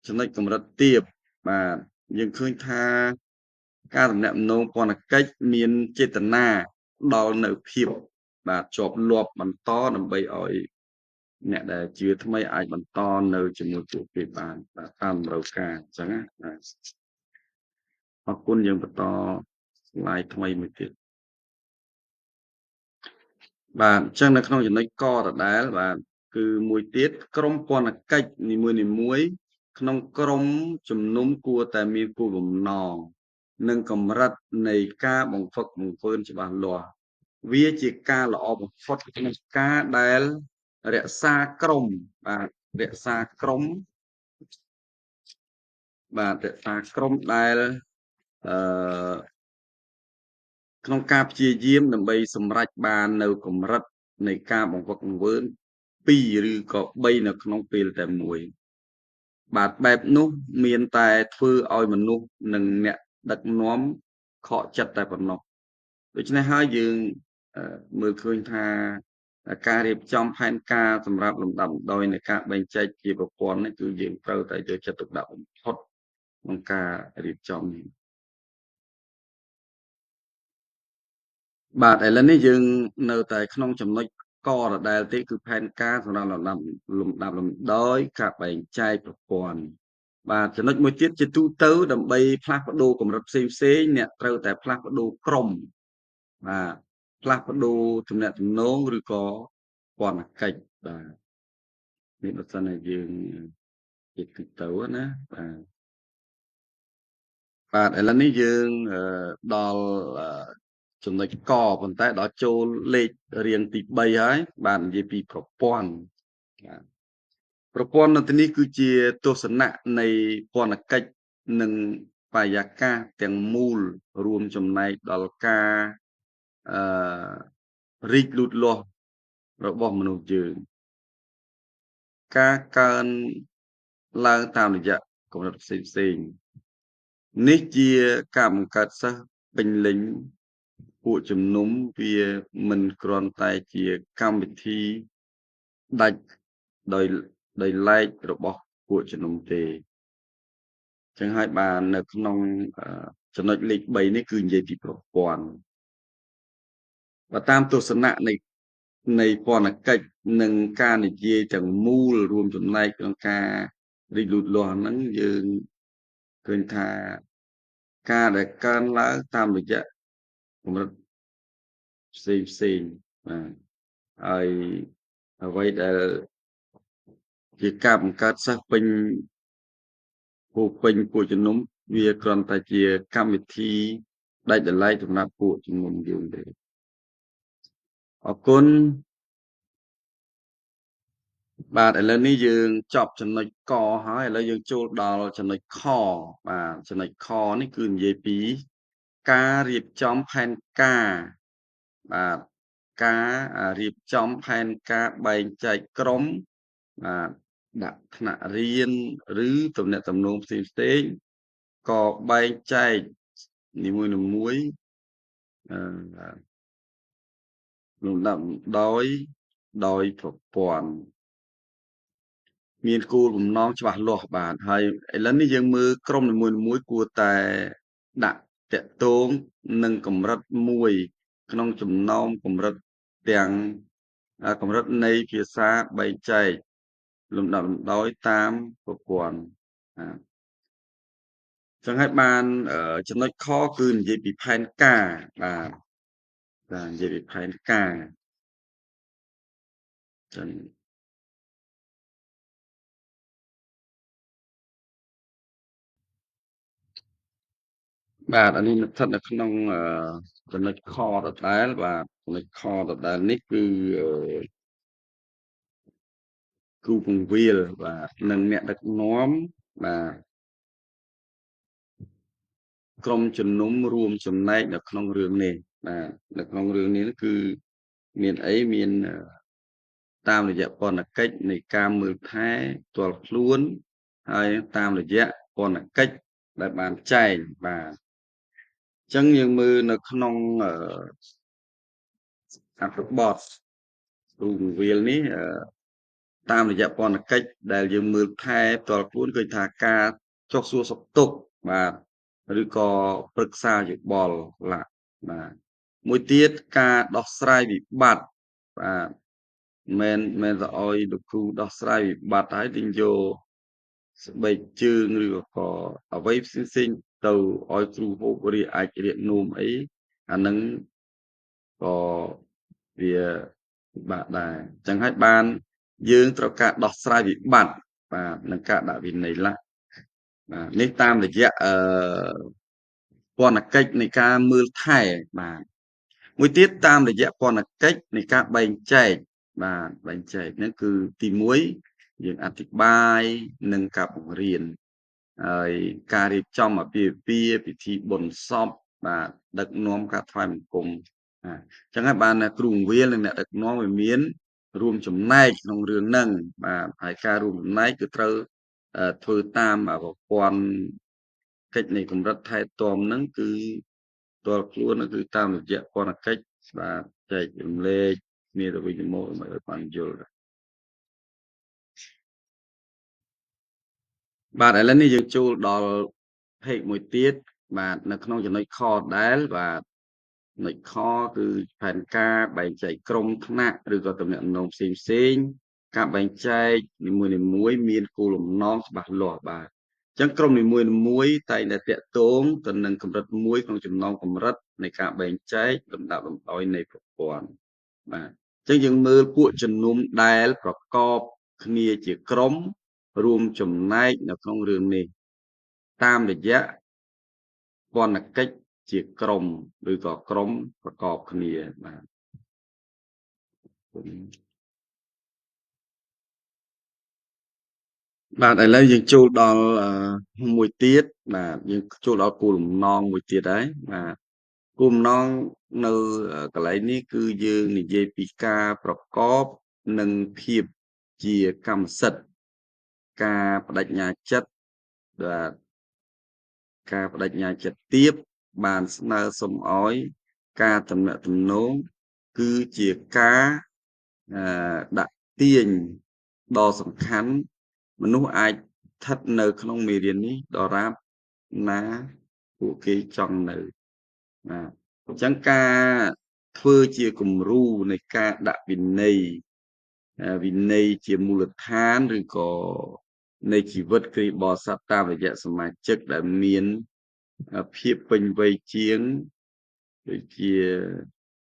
ចំណុចកម្រិតទាបបាទយើងឃើញថាការទំនាក់ទំនងពន្ធកិច្ចមានចេតនាដល់នៅភាពបាទជាប់លាប់បន្តដើម្បីឲ្យអ្នកដែលជឿថ្មីអាចបន្តនៅជាមួយពួកគេបានបាទតាមតម្រូវការអញ្ចឹងណាបាទអរគុណយើងបន្ត slide ថ្មីមួយទៀតបាទអញ្ចឹងនៅក្នុងចំណុចកដដែលបាទគឺមួយទៀតក្រមពន្ធកិច្ចនីមួយៗក្នុងក្រមជំនុំគួរតែមានគោលបំណងនិងកម្រិតនៃការបង្វឹកបង្វើនច្បាស់លាស់វាជាការល្អបំផុតក្នុងការដែលរក្សាក្រមបាទរក្សាក្រមបាទរក្សាក្រមដែលអឺក្នុងការព្យាយាមដើម្បីសម្រេចបាននៅកម្រិតនៃការបង្វឹកបង្វើន2ឬក៏3នៅក្នុងពេលតែមួយបាទបែបនោះមានតែធ្វើឲ្យមនុស្សនិងអ្នកដឹកនាំខកចិត្តតែប៉ុណ្ណោះដូច្នេះហើយយើងមើលឃើញថាការរៀបចំផែនការសម្រាប់លំដាប់លំដោយនៃការបែងចែកជាប្រព័ន្ធនេះគឺយើងត្រូវតែយកចិត្តទុកដាក់បំផុតក្នុងការរៀបចំនេះបាទឥឡូវនេះយើងនៅតែក្នុងចំណុចកដដែលទេគឺផែនការសម្រាប់លំដាប់លំដោយការបែងចែកប្រព័ន្ធបាទចំណុចមួយទៀតជាទូទៅដើម្បីផ្លាស់ប្ដូរកម្រិតផ្សេងអ្នកត្រូវតែផ្លាស់ប្ដូរក្រុមបាទផ្លាស់ប្ដូរទំនាក់ទំនងឬក៏ពន្ធកិច្ចបាទនេះបើសិនជាយើងជាទូទៅណាបាទ បាទឥឡូវនេះយើងដល់ចំណុចកប៉ុន្តែដល់ចូលលេខរៀងទី3ហើយបាទនិយាយពីប្រព័ន្ធបាទប្រព័ន្ធនៅទីនេះគឺជាទស្សនៈនៃពន្ធកិច្ចនិងបរិយាកាសទាំងមូលរួមចំណែកដល់ការអឺរីកលូតលាស់របស់មនុស្សយើងការកើនឡើងតាមរយៈកម្រិតផ្សេងៗនេះជាការបង្កើតសិស្សពេញលេញពួកជំនុំវាមិនគ្រាន់តែជាកម្មវិធីដាច់ដោយឡែករបស់ពួកជំនុំទេចឹងហើយបាននៅក្នុងចំណុចលេខ3នេះគឺនិយាយពីប្រព័ន្ធបើតាមទស្សនៈនៃពន្ធកិច្ចនិងការនិយាយទាំងមូលរួមចំណែកក្នុងការរីកលូតលាស់ហ្នឹងយើងឃើញថាការដែលកើនឡើងតាមរយៈកម្រិតផ្សេងបាទហើយអ្វីដែលជាការបង្កើតសិស្សពេញពួកជំនុំវាគ្រាន់តែជាកម្មវិធីដាច់ដោយឡែកសម្រាប់ពួកជំនុំយើងទេអរគុណបាទឥឡូវនេះយើងចប់ចំណុចកហើយឥឡូវយើងចូលដល់ចំណុចខបាទចំណុចខនេះគឺនិយាយពីការរៀបចំផែនការបាទការរៀបចំផែនការបែងចែកក្រុមបាទដាក់ថ្នាក់រៀនឬទំនាក់ទំនងផ្សេងៗក៏បែងចែកនីមួយៗអឺលំដាប់ដោយប្រព័ន្ធមានគោលបំណងច្បាស់លាស់បាទហើយឥឡូវនេះយើងមើលក្រុមនីមួយៗគួរតែដាក់តាក់ទងនឹងកម្រិតមួយក្នុងចំណោមកម្រិតទាំងកម្រិតនៃភាសាបែងចែកលំដាប់លំដោយតាមប្រព័ន្ធបាទចឹងហើយបានចំណុចខគឺនិយាយពីផែនការបាទនិយាយពីផែនការចឹងបាទអានេះស្ថិតនៅក្នុងចំណុចខដដែលបាទចំណុចខដដែលនេះគឺគ្រូពង្វាលបាទនិងអ្នកដឹកនាំបាទក្រុមជំនុំរួមចំណែកនៅក្នុងរឿងនេះបាទនៅក្នុងរឿងនេះគឺមានអីមានតាមរយៈពន្ធកិច្ចនៃការមើលថែផ្ទាល់ខ្លួនហើយតាមរយៈពន្ធកិច្ចដែលបានចែងបាទអញ្ចឹងយើងមើលនៅក្នុងអត្ថបទគ្រូពង្វាលនេះតាមរយៈពន្ធកិច្ចដែលយើងមើលថែផ្ទាល់ខ្លួនឃើញថាការចុះសួរសុខទុក្ខបាទឬក៏ប្រឹក្សាយោបល់បាទមួយទៀតការដោះស្រាយវិបត្តិបាទមិនទៅឲ្យលោកគ្រូដោះស្រាយវិបត្តិហើយទិញយកស្បែកជើងឬក៏អ្វីផ្សេងៗទៅឲ្យគ្រូហូបរាអាចរាកនោមអីអានឹងក៏វាពិបាកដែរអញ្ចឹងហើយបានយើងត្រូវការដោះស្រាយវិបត្តិបាទនឹងការដាក់វិន័យបាទនេះតាមរយៈពន្ធកិច្ចនៃការមើលថែបាទមួយទៀតតាមរយៈពន្ធកិច្ចនៃការបែងចែកបាទបែងចែកហ្នឹងគឺទី1យើងអធិប្បាយនិងការបង្រៀនហើយការរៀបចំអាពាហ៍ពិពាហ៍ពិធីបុណ្យសពបាទដឹកនាំការថ្វាយបង្គំអញ្ចឹងហើយបានគ្រូបង្រៀននិងអ្នកដឹកនាំវាមានរួមចំណែកក្នុងរឿងហ្នឹងបាទហើយការរួមចំណែកគឺត្រូវធ្វើតាមប្រព័ន្ធកិច្ចនៃកម្រិតថែទាំហ្នឹងគឺផ្ទាល់ខ្លួនគឺតាមរយៈពន្ធកិច្ចបាទចែករំលែកគ្នាទៅវិញទៅមកដើម្បីឲ្យបានយល់បាទឥឡូវនេះយើងចូលដល់ផេកមួយទៀតបាទនៅក្នុងចំណុចខដែលបាទចំណុចខគឺផែនការបែងចែកក្រុមថ្នាក់ឬក៏តំណែងផ្សេងការបែងចែកនីមួយៗមានគោលបំណងច្បាស់លាស់បាទអញ្ចឹងក្រុមនីមួយៗតែងតែតាក់ទងទៅនឹងកម្រិតមួយក្នុងចំណោមកម្រិតនៃការបែងចែកលំដាប់លំដោយនៃប្រព័ន្ធបាទអញ្ចឹងយើងមើលពួកជំនុំដែលប្រកបគ្នាជាក្រុមរួមចំណែកនៅក្នុងរឿងនេះតាមរយៈ ពន្ធកិច្ចជាក្រុមឬក៏ក្រុមប្រកបគ្នាបាទបាទឥឡូវយើងចូលដល់មួយទៀតបាទយើងចូលដល់គោលបំណងមួយទៀតហើយបាទគោលបំណងនៅកន្លែងនេះគឺយើងនិយាយពីការប្រកបនិងភាពជាកម្មសិទ្ធិការបដិញ្ញាចិត្តបាទការបដិញ្ញាចិត្តទាបបានស្នើសុំឲ្យការទំនាក់ទំនងគឺជាការដាក់ទាញដ៏សំខាន់មនុស្សអាចស្ថិតនៅក្នុងមេរៀននេះដរាបណាពួកគេចង់នៅបាទអញ្ចឹងការធ្វើជាគំរូនៃការដាក់វិន័យជាមូលដ្ឋានឬក៏នៃជីវិតគ្រីស្ទបរិស័ទតាមរយៈសមាជិកដែលមានភាពពេញវ័យជាងដូចជា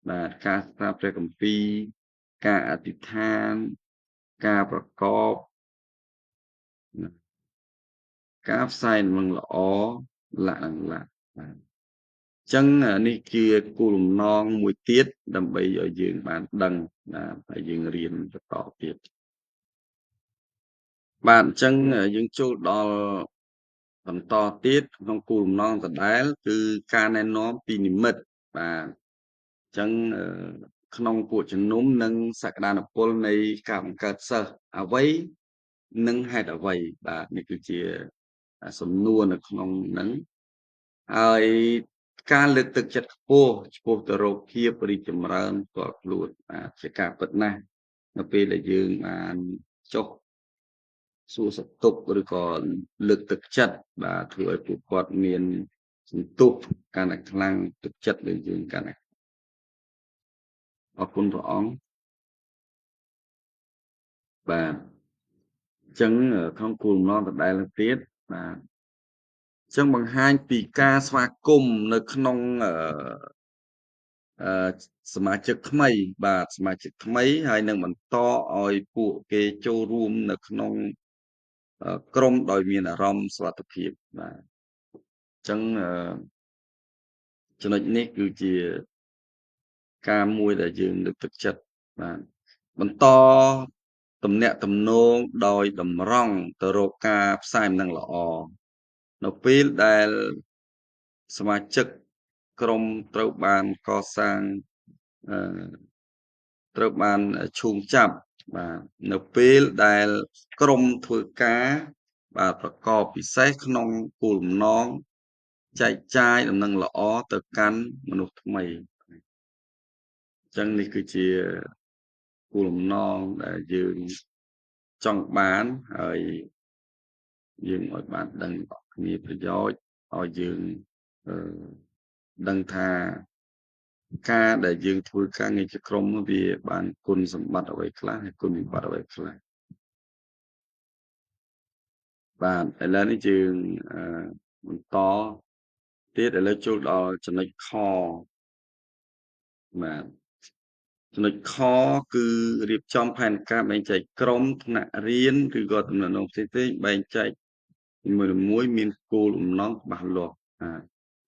បាទការស្ដាប់ព្រះគម្ពីរការអធិដ្ឋានការប្រកបការផ្សាយដំណឹងល្អលក្ខណៈបាទអញ្ចឹងនេះជាគោលបំណងមួយទៀតដើម្បីឲ្យយើងបានដឹងបាទហើយយើងរៀនបន្តទៀតបាទអញ្ចឹងយើងចូលដល់បន្តទៀតក្នុងគោលបំណងដដែលគឺការណែនាំពីនិមិត្តបាទអញ្ចឹងក្នុងពួកជំនុំនិងសក្តានុពលនៃការបង្កើតសិស្សអ្វីនិងហេតុអ្វីបាទនេះគឺជាសំណួរនៅក្នុងហ្នឹងហើយការលើកទឹកចិត្តខ្ពស់ឆ្ពោះទៅរកភាពរីកចម្រើនផ្ទាល់ខ្លួនបាទជាការពិតណាស់នៅពេលដែលយើងបានចុះសួរសុខទុក្ខឬក៏លើកទឹកចិត្តបាទធ្វើឲ្យពួកគាត់មានសន្ទុះកាន់តែខ្លាំងទឹកចិត្តលើយើងកាន់តែអរគុណព្រះអង្គបាទអញ្ចឹងក្នុងគោលបំណងដដែលទៀតបាទអញ្ចឹងបង្ហាញពីការស្វាគមន៍នៅក្នុងអឺសមាជិកថ្មីបាទសមាជិកថ្មីហើយនឹងបន្តឲ្យពួកគេចូលរួមនៅក្នុងក្រុមដោយមានអារម្មណ៍សុវត្ថិភាពបាទអញ្ចឹងចំណុចនេះគឺជាការមួយដែលយើងលើកទឹកចិត្តបាទបន្តទំនាក់ទំនងដោយតម្រង់ទៅរកការផ្សាយដំណឹងល្អនៅពេលដែលសមាជិកក្រុមត្រូវបានកសាងអឺត្រូវបានឈូងចាប់បាទនៅពេលដែលក្រុមធ្វើការបាទប្រកបពិសេសក្នុងគោលបំណងចែកចាយដំណឹងល្អទៅកាន់មនុស្សថ្មីអញ្ចឹងនេះគឺជាគោលបំណងដែលយើងចង់បានហើយយើងឲ្យបានដឹងដល់គ្នាប្រយោជន៍ឲ្យយើងអឺដឹងថាការដែលយើងធ្វើការងារជាក្រុមវាបានគុណសម្បត្តិអ្វីខ្លះហើយគុណវិបត្តិអ្វីខ្លះបាទឥឡូវនេះយើងបន្តទៀតឥឡូវចូលដល់ចំណុចខបាទចំណុចខគឺរៀបចំផែនការបែងចែកក្រុមថ្នាក់រៀនឬក៏ទំនាក់ទំនងផ្សេងៗបែងចែកនីមួយៗមានគោលបំណងច្បាស់លាស់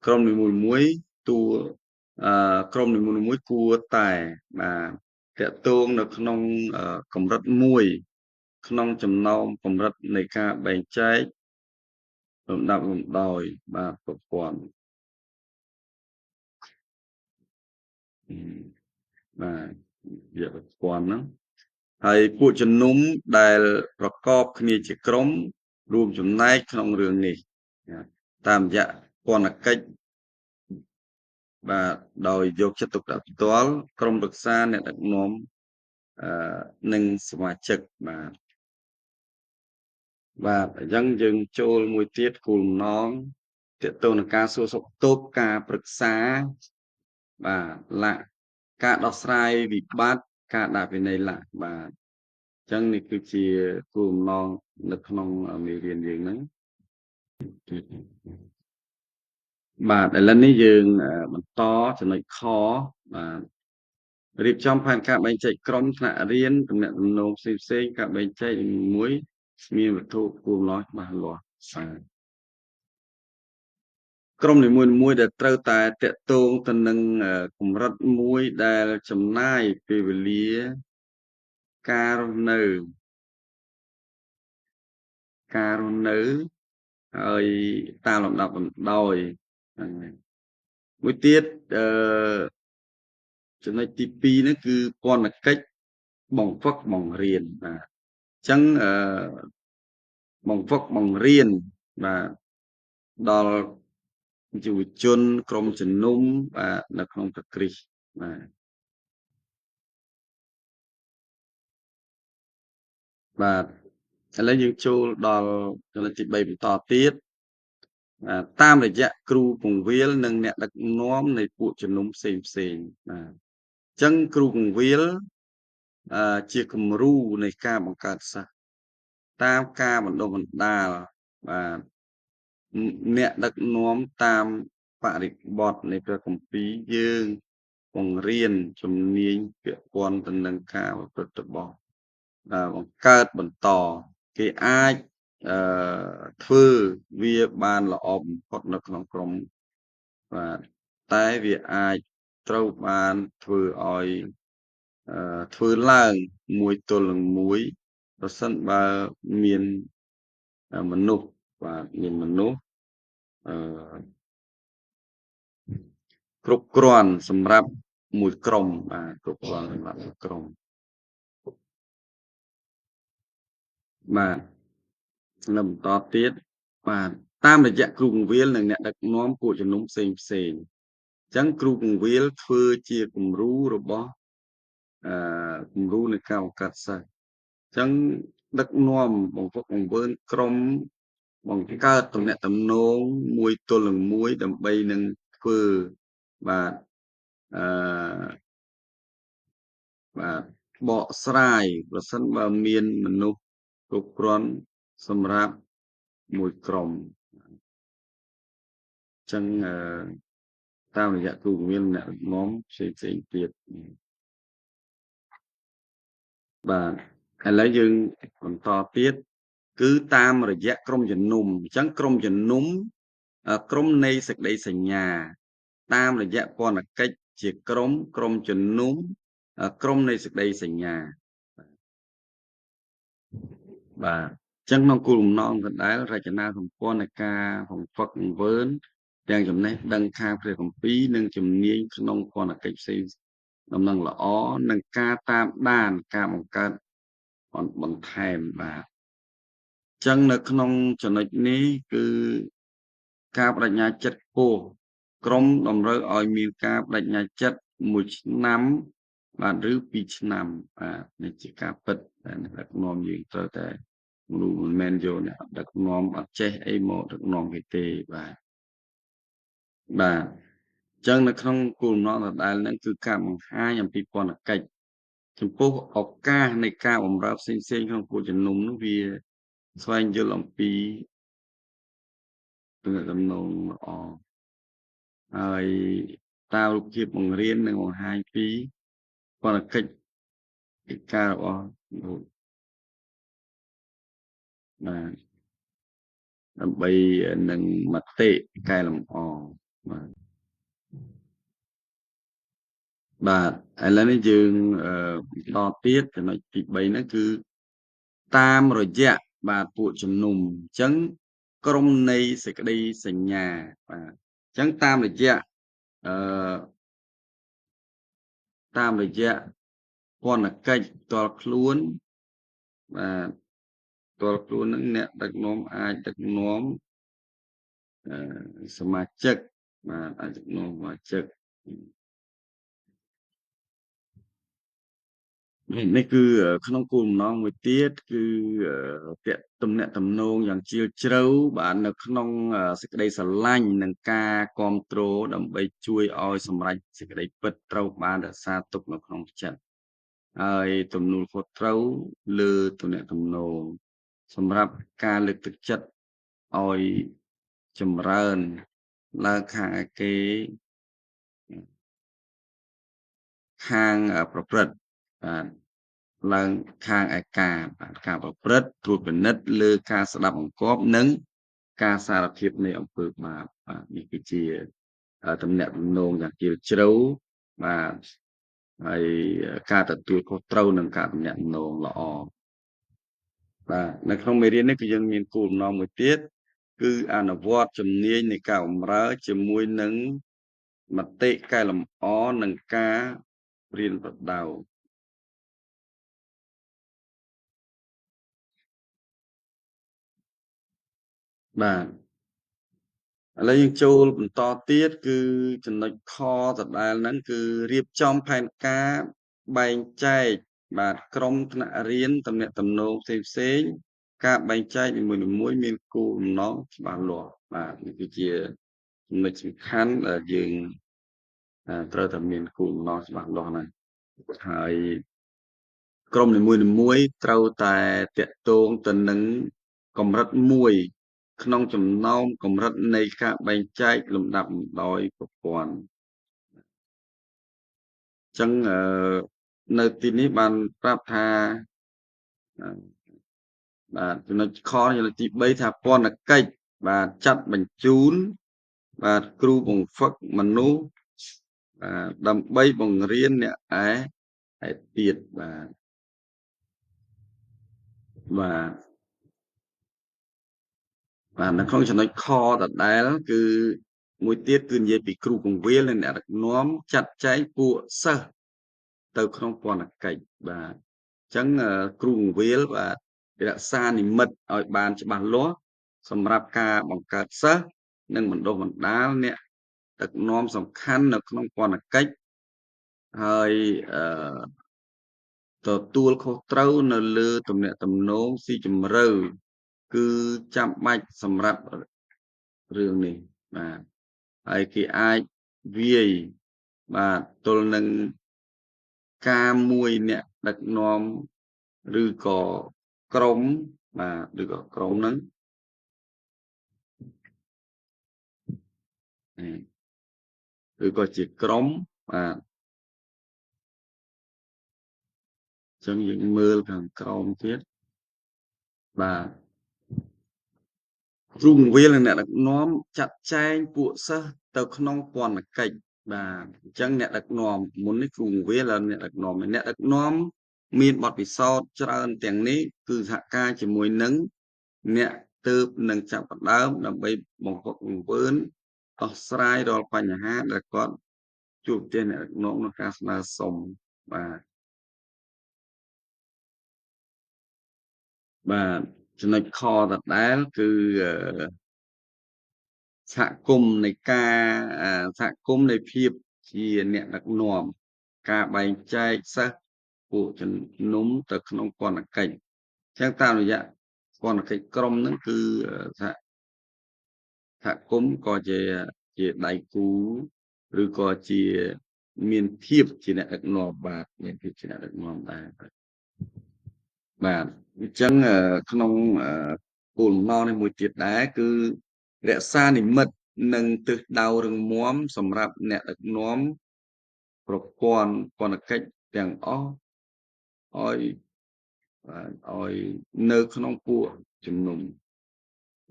ក្រុមនីមួយៗតួក្រុមនីមួយៗគួរតែបាទតាក់ទងនៅក្នុងកម្រិតមួយក្នុងចំណោមកម្រិតនៃការបែងចែកលំដាប់លំដោយបាទប្រព័ន្ធបាទវាប្រព័ន្ធហ្នឹងហើយពួកជំនុំដែលប្រកបគ្នាជាក្រុមរួមចំណែកក្នុងរឿងនេះតាមរយៈពន្ធកិច្ចបាទដោយយកចិត្តទុកដាក់ផ្ទាល់ក្រុមប្រឹក្សាអ្នកដឹកនាំអឺនិងសមាជិកបាទអញ្ចឹងយើងចូលមួយទៀតគោលបំណងទាក់ទងនឹងការសួរសុខទុក្ខការប្រឹក្សាបាទការដោះស្រាយវិបត្តិការដាក់វិន័យបាទអញ្ចឹងនេះគឺជាគោលបំណងនៅក្នុងមេរៀនយើងហ្នឹងបាទឥឡូវនេះយើងបន្តចំណុចខបាទរៀបចំផែនការបែងចែកក្រុមថ្នាក់រៀនទំនាក់ទំនងផ្សេងៗការបែងចែកមួយមានវត្ថុគោលបំណងច្បាស់លាស់បាទ ក្រុមនីមួយៗដែលត្រូវតែតាក់ទងទៅនឹងកម្រិតមួយដែលចំណាយពេលវេលាការរស់នៅការរស់នៅហើយតាមលំដាប់លំដោយហ្នឹងហើយមួយទៀតអឺចំណុចទី2ហ្នឹងគឺពន្ធកិច្ចបង្វឹកបង្រៀនបាទអញ្ចឹងបង្វឹកបង្រៀនបាទដល់យុវជនក្រុមជំនុំបាទនៅក្នុងប្រទេសបាទបាទឥឡូវយើងចូលដល់ចំណុចទី3បន្តទៀតតាមរយៈគ្រូពង្វាលនិងអ្នកដឹកនាំនៃពួកជំនុំផ្សេងបាទអញ្ចឹងគ្រូពង្វាលជាគំរូនៃការបង្កើតសិស្សតាមការបណ្ដុះបណ្ដាលបាទអ្នកដឹកនាំតាមបរិបទនៃព្រះគម្ពីរយើងបង្រៀនជំនាញពាក់ព័ន្ធទៅនឹងការប្រព្រឹត្តទៅរបស់បង្កើតបន្តគេអាចអឺធ្វើវាបានល្អបំផុតនៅក្នុងក្រុមបាទតែវាអាចត្រូវបានធ្វើឲ្យធ្វើឡើងមួយទល់នឹងមួយប្រសិនបើមានមនុស្សបាទមានមនុស្សអឺគ្រប់គ្រាន់សម្រាប់មួយក្រុមបាទគ្រប់គ្រាន់សម្រាប់មួយក្រុមបាទនៅបន្តទៀតបាទតាមរយៈគ្រូពង្វាលនិងអ្នកដឹកនាំពួកជំនុំផ្សេងអញ្ចឹងគ្រូពង្វាលធ្វើជាគំរូរបស់អឺគំរូនៃការបង្កើតសិស្សអញ្ចឹងដឹកនាំបង្វឹកបង្វើនក្រុមបង្កើតទំនាក់ទំនងមួយទល់នឹងមួយដើម្បីនឹងធ្វើបាទអឺបាទបកស្រាយប្រសិនបើមានមនុស្សគ្រប់គ្រាន់សម្រាប់មួយក្រុមអញ្ចឹងតាមរយៈគ្រូមានអ្នកដឹកនាំផ្សេងទៀតបាទឥឡូវយើងបន្តទៀតគឺតាមរយៈក្រុមជំនុំអញ្ចឹងក្រុមជំនុំក្រុមនៃសេចក្តីសញ្ញាតាមរយៈពន្ធកិច្ចជាក្រុមជំនុំក្រុមនៃសេចក្តីសញ្ញាបាទអញ្ចឹងក្នុងគោលបំណងដដែលរចនាសម្ព័ន្ធនៃការបង្វឹកបង្វើនទាំងចំណេះដឹងខាងព្រះគម្ពីរនិងជំនាញក្នុងពន្ធកិច្ចផ្សេងដំណឹងល្អនិងការតាមដានការបង្កើតបន្ថែមបាទអញ្ចឹងនៅក្នុងចំណុចនេះគឺការបដិញ្ញាចិត្តខ្ពស់ក្រុមតម្រូវឲ្យមានការបដិញ្ញាចិត្ត1ឆ្នាំបាទឬ2ឆ្នាំបាទនេះជាការពិតដែលអ្នកដឹកនាំយើងត្រូវតែមនុស្សមិនមែនយកអ្នកដឹកនាំអត់ចេះអីមកដឹកនាំគេទេបាទបាទអញ្ចឹងនៅក្នុងគោលបំណងដដែលហ្នឹងគឺការបង្ហាញអំពីពន្ធកិច្ចចំពោះឱកាសនៃការបម្រើផ្សេងក្នុងពួកជំនុំនោះវាស្វែងយល់អំពីទំនាក់ទំនងល្អហើយតាមរូបភាពបង្រៀននិងបង្ហាញពីពន្ធកិច្ចកិច្ចការរបស់លោកបាទដើម្បីនឹងមតិកែលម្អបាទបាទឥឡូវនេះយើងបន្តទៀតចំណុចទី3ហ្នឹងគឺតាមរយៈបាទពួកជំនុំអញ្ចឹងក្រុមនៃសេចក្តីសញ្ញាបាទអញ្ចឹងអឺតាមរយៈពន្ធកិច្ចផ្ទាល់ខ្លួនបាទផ្ទាល់ខ្លួននឹងអ្នកដឹកនាំអាចដឹកនាំអឺសមាជិកបាទអាចដឹកនាំសមាជិកនេះគឺក្នុងគោលបំណងមួយទៀតគឺពាក់ទំនាក់ទំនងយ៉ាងជ្រាលជ្រៅបាទនៅក្នុងសេចក្តីស្រឡាញ់និងការគ្រប់គ្រងដើម្បីជួយឲ្យសម្រេចសេចក្តីពិតត្រូវបានរក្សាទុកនៅក្នុងចិត្តហើយទំនួលខុសត្រូវលើទំនាក់ទំនងសម្រាប់ការលើកទឹកចិត្តឲ្យចម្រើនឡើងខាងឯគេខាងប្រព្រឹត្តបាទឡើងខាងឯកាបាទការប្រព្រឹត្តត្រួតពិនិត្យលើការស្ដាប់បង្គាប់និង ការសារភាពនៃអំពើបាបបាទនេះគឺជាទំនាក់ទំនងយ៉ាងជ្រាលជ្រៅបាទហើយការទទួលខុសត្រូវនឹងការទំនាក់ទំនងល្អបាទនៅក្នុងមេរៀននេះគឺយើងមានគោលបំណងមួយទៀតគឺអនុវត្តជំនាញនៃការបម្រើជាមួយនឹងមតិកែលម្អនិងការរៀនប្រដៅបាទឥឡូវយើងចូលបន្តទៀតគឺចំណុចខដដែលហ្នឹងគឺរៀបចំផែនការបែងចែកបាទក្រុមថ្នាក់រៀនទំនាក់ទំនងផ្សេងៗការបែងចែកនីមួយៗមានគោលបំណងច្បាស់លាស់បាទនេះគឺជាចំណុចសំខាន់ដែលយើងត្រូវតែមានគោលបំណងច្បាស់លាស់ណាស់ហើយក្រុមនីមួយៗត្រូវតែតាក់ទងទៅនឹងកម្រិតមួយក្នុងចំណោមកម្រិតនៃការបែងចែកលំដាប់លំដោយប្រព័ន្ធអញ្ចឹងនៅទីនេះបានប្រាប់ថាបាទចំណុចខចំណុចទី3ថាពន្ធកិច្ចបាទចាត់បញ្ជូនបាទគ្រូបង្វឹកមនុស្សដើម្បីបង្រៀនអ្នកឯទៀតបាទនៅក្នុងចំណុចខដដែលគឺមួយទៀតគឺនិយាយពីគ្រូបង្រៀននិងអ្នកដឹកនាំចាត់ចែងពួកសិស្សទៅក្នុងពន្ធកិច្ចបាទអញ្ចឹងគ្រូបង្រៀនបាទរក្សានិមិត្តឲ្យបានច្បាស់លាស់សម្រាប់ការបង្កើតសិស្សនិងបណ្ដុះបណ្ដាលអ្នកដឹកនាំសំខាន់នៅក្នុងពន្ធកិច្ចហើយទទួលខុសត្រូវនៅលើទំនាក់ទំនងស៊ីជម្រៅគឺចាំបាច់សម្រាប់រឿងនេះបាទហើយគេអាចវាយបាទទល់នឹងការមួយអ្នកដឹកនាំឬក៏ក្រុមបាទឬក៏ក្រុមហ្នឹងឬក៏ជាក្រុមបាទអញ្ចឹងយើងមើលខាងក្រោមទៀតបាទគ្រូបង្រៀននិងអ្នកដឹកនាំចាត់ចែងពួកសិស្សទៅក្នុងពន្ធកិច្ចបាទអញ្ចឹងអ្នកដឹកនាំមុននេះគ្រូបង្រៀនហើយអ្នកដឹកនាំមានបទពិសោធន៍ច្រើនទាំងនេះគឺសហការជាមួយនឹងអ្នកទើបនឹងចាប់ផ្ដើមដើម្បីបង្កប់បង្កើនដោះស្រាយរាល់បញ្ហាដែលគាត់ជួបប្រទះអ្នកដឹកនាំក្នុងការស្នើសុំបាទបាទចំណុចខដដែលគឺសហគមន៍នៃការសហគមន៍នៃភាពជាអ្នកដឹកនាំការបែងចែកសិស្សពួកជំនុំទៅក្នុងពន្ធកិច្ចចឹងតាមរយៈពន្ធកិច្ចក្រុមហ្នឹងគឺសហគមន៍ក៏ជាដៃគូឬក៏ជាមានភាពជាអ្នកដឹកនាំបាទមានភាពជាអ្នកដឹកនាំដែរបាទអញ្ចឹងក្នុងគោលបំណងនេះមួយទៀតដែរគឺរក្សានិមិត្តនិងទិសដៅរឹងមាំសម្រាប់អ្នកដឹកនាំប្រព័ន្ធពន្ធកិច្ចទាំងអស់ឲ្យឲ្យនៅក្នុងពួកជំនុំ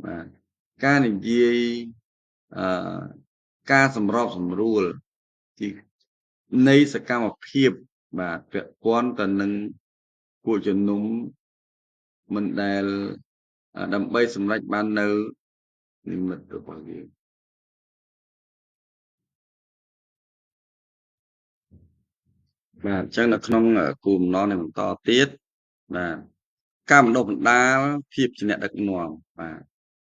បាទការនិយាយអឺការសម្របសម្រួលទីនៃសកម្មភាពបាទពាក់ព័ន្ធទៅនឹងពួកជំនុំមិនដែលដើម្បីសម្រេចបាននៅនិមិត្តរបស់វាបាទអញ្ចឹងនៅក្នុងគោលបំណងនៃបន្តទៀតបាទការបណ្ដុះបណ្ដាលភាពជាអ្នកដឹកនាំបាទ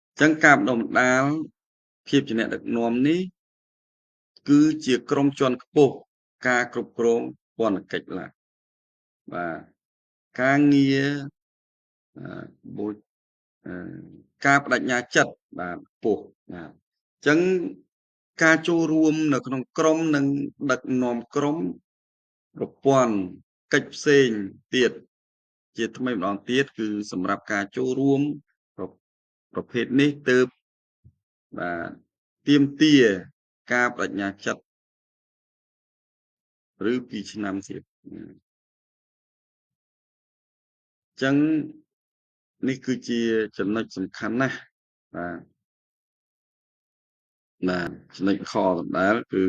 អញ្ចឹងការបណ្ដុះបណ្ដាលភាពជាអ្នកដឹកនាំនេះគឺជាក្រុមជាន់ខ្ពស់ការគ្រប់គ្រងពន្ធកិច្ចឡាបាទការងារអឺបូជអឺការបដិញ្ញាចិត្តបាទខ្ពស់បាទអញ្ចឹងការចូលរួមនៅក្នុងក្រុមនិងដឹកនាំក្រុមប្រព័ន្ធកិច្ចផ្សេងទៀតជាថ្មីម្ដងទៀតគឺសម្រាប់ការចូលរួមប្រប្រភេទនេះទើបបាទទាមទារការបដិញ្ញាចិត្តឬ2ឆ្នាំទៀតអញ្ចឹងនេះគឺជាចំណុចសំខាន់ណាស់បាទ បាទចំណុចខដដែលគឺ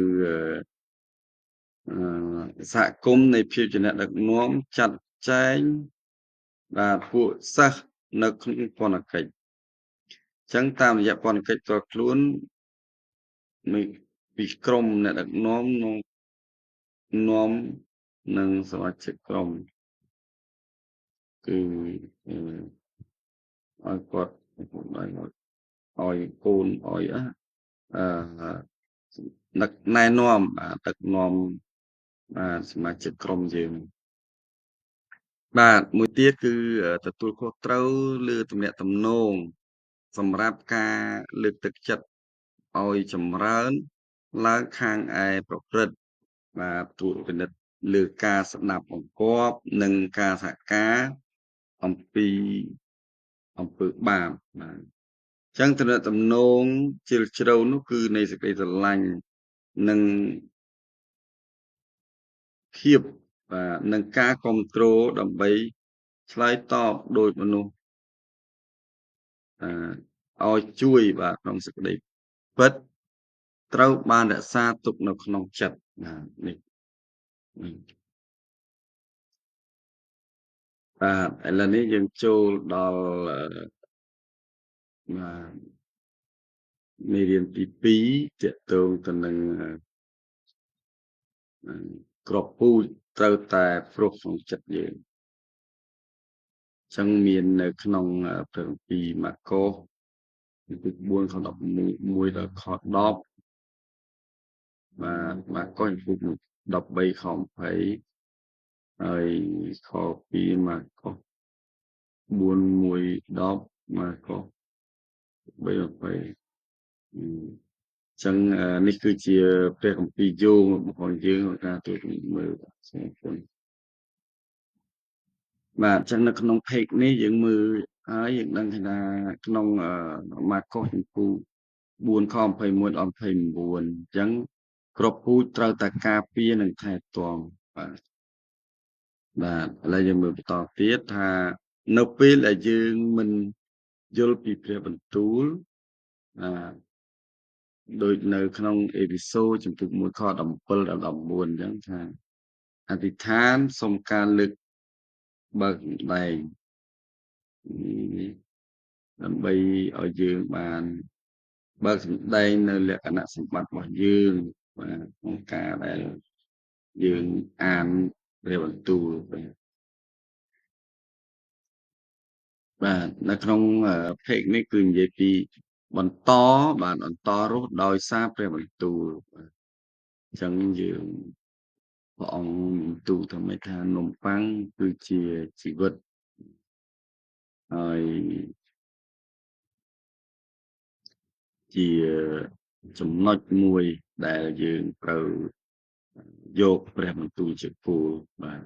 អសហគមន៍នៃភាពជាអ្នកដឹកនាំចាត់ចែងបាទពួកសិស្សនៅក្នុងពន្ធកិច្ចចឹងតាមរយៈពន្ធកិច្ចផ្ទាល់ខ្លួននៃពីក្រុមអ្នកដឹកនាំនាំនិងសមាជិកក្រុមគឺអឺឲ្យគាត់ឲ្យកូនឲ្យអឺដឹកណែនាំបាទដឹកនាំបាទសមាជិកក្រុមយើងបាទមួយទៀតគឺទទួលខុសត្រូវលើទំនាក់ទំនងសម្រាប់ការលើកទឹកចិត្តឲ្យចម្រើនឡើងខាងឯប្រព្រឹត្តបាទត្រួតពិនិត្យលើការស្ដាប់បង្គាប់និងការសហការអំពីអំពើបាបបាទចឹងទំនាក់ទំនងជ្រាលជ្រៅនោះគឺនៃសេចក្តីស្រឡាញ់និងភាពបាទនិងការគាំទ្រដើម្បីឆ្លើយតបដោយមនុស្សឲ្យជួយបាទក្នុងសេចក្តីពិតត្រូវបានរក្សាទុកនៅក្នុងចិត្តបាទនេះបាទឥឡូវនេះយើងចូលដល់បាទមេរៀនទី2ទាក់ទងទៅនឹងគ្រាប់ពូជត្រូវតែព្រោះក្នុងចិត្តយើងចឹងមាននៅក្នុងព្រះគម្ពីរម៉ាកុសទី4ខ11ដល់ខ10បាទម៉ាកុសទី13ខ20ហើយខ2ម៉ាកុស4 1 10ម៉ាកុស3 20ចឹងនេះគឺជាព្រះគម្ពីរយោងរបស់យើងក្នុងការត្រួតពិនិត្យមើលសូមអរគុណបាទចឹងនៅក្នុង page នេះយើងមើលហើយយើងដឹងថាក្នុងម៉ាកុសចំពោះ4ខ21ដល់29អញ្ចឹងគ្រាប់ពូជត្រូវតែការពារនិងថែទាំបាទបាទឥឡូវយើងមើលបន្តទៀតថានៅពេលដែលយើងមិនយល់ពីព្រះបន្ទូលបាទដូចនៅក្នុងអេពីសូតចំពោះ1ខ17ដល់14អញ្ចឹងថាអធិដ្ឋានសុំការលើកបើកសម្ដែងដើម្បីឲ្យយើងបានបើកសម្ដែងនៅលក្ខណៈសម្បត្តិរបស់យើងបាទក្នុងការដែលយើងអានព្រះបន្ទូលបាទនៅក្នុងเพจនេះគឺនិយាយពីបន្តបាទបន្តរស់ដោយសារព្រះបន្ទូលបាទអញ្ចឹងយើងព្រះអង្គបន្ទូលថាម៉េចថានំប៉័ងគឺជាជីវិតហើយជាចំណុចមួយដែលយើងត្រូវយកព្រះបន្ទូលជាគោលបាទ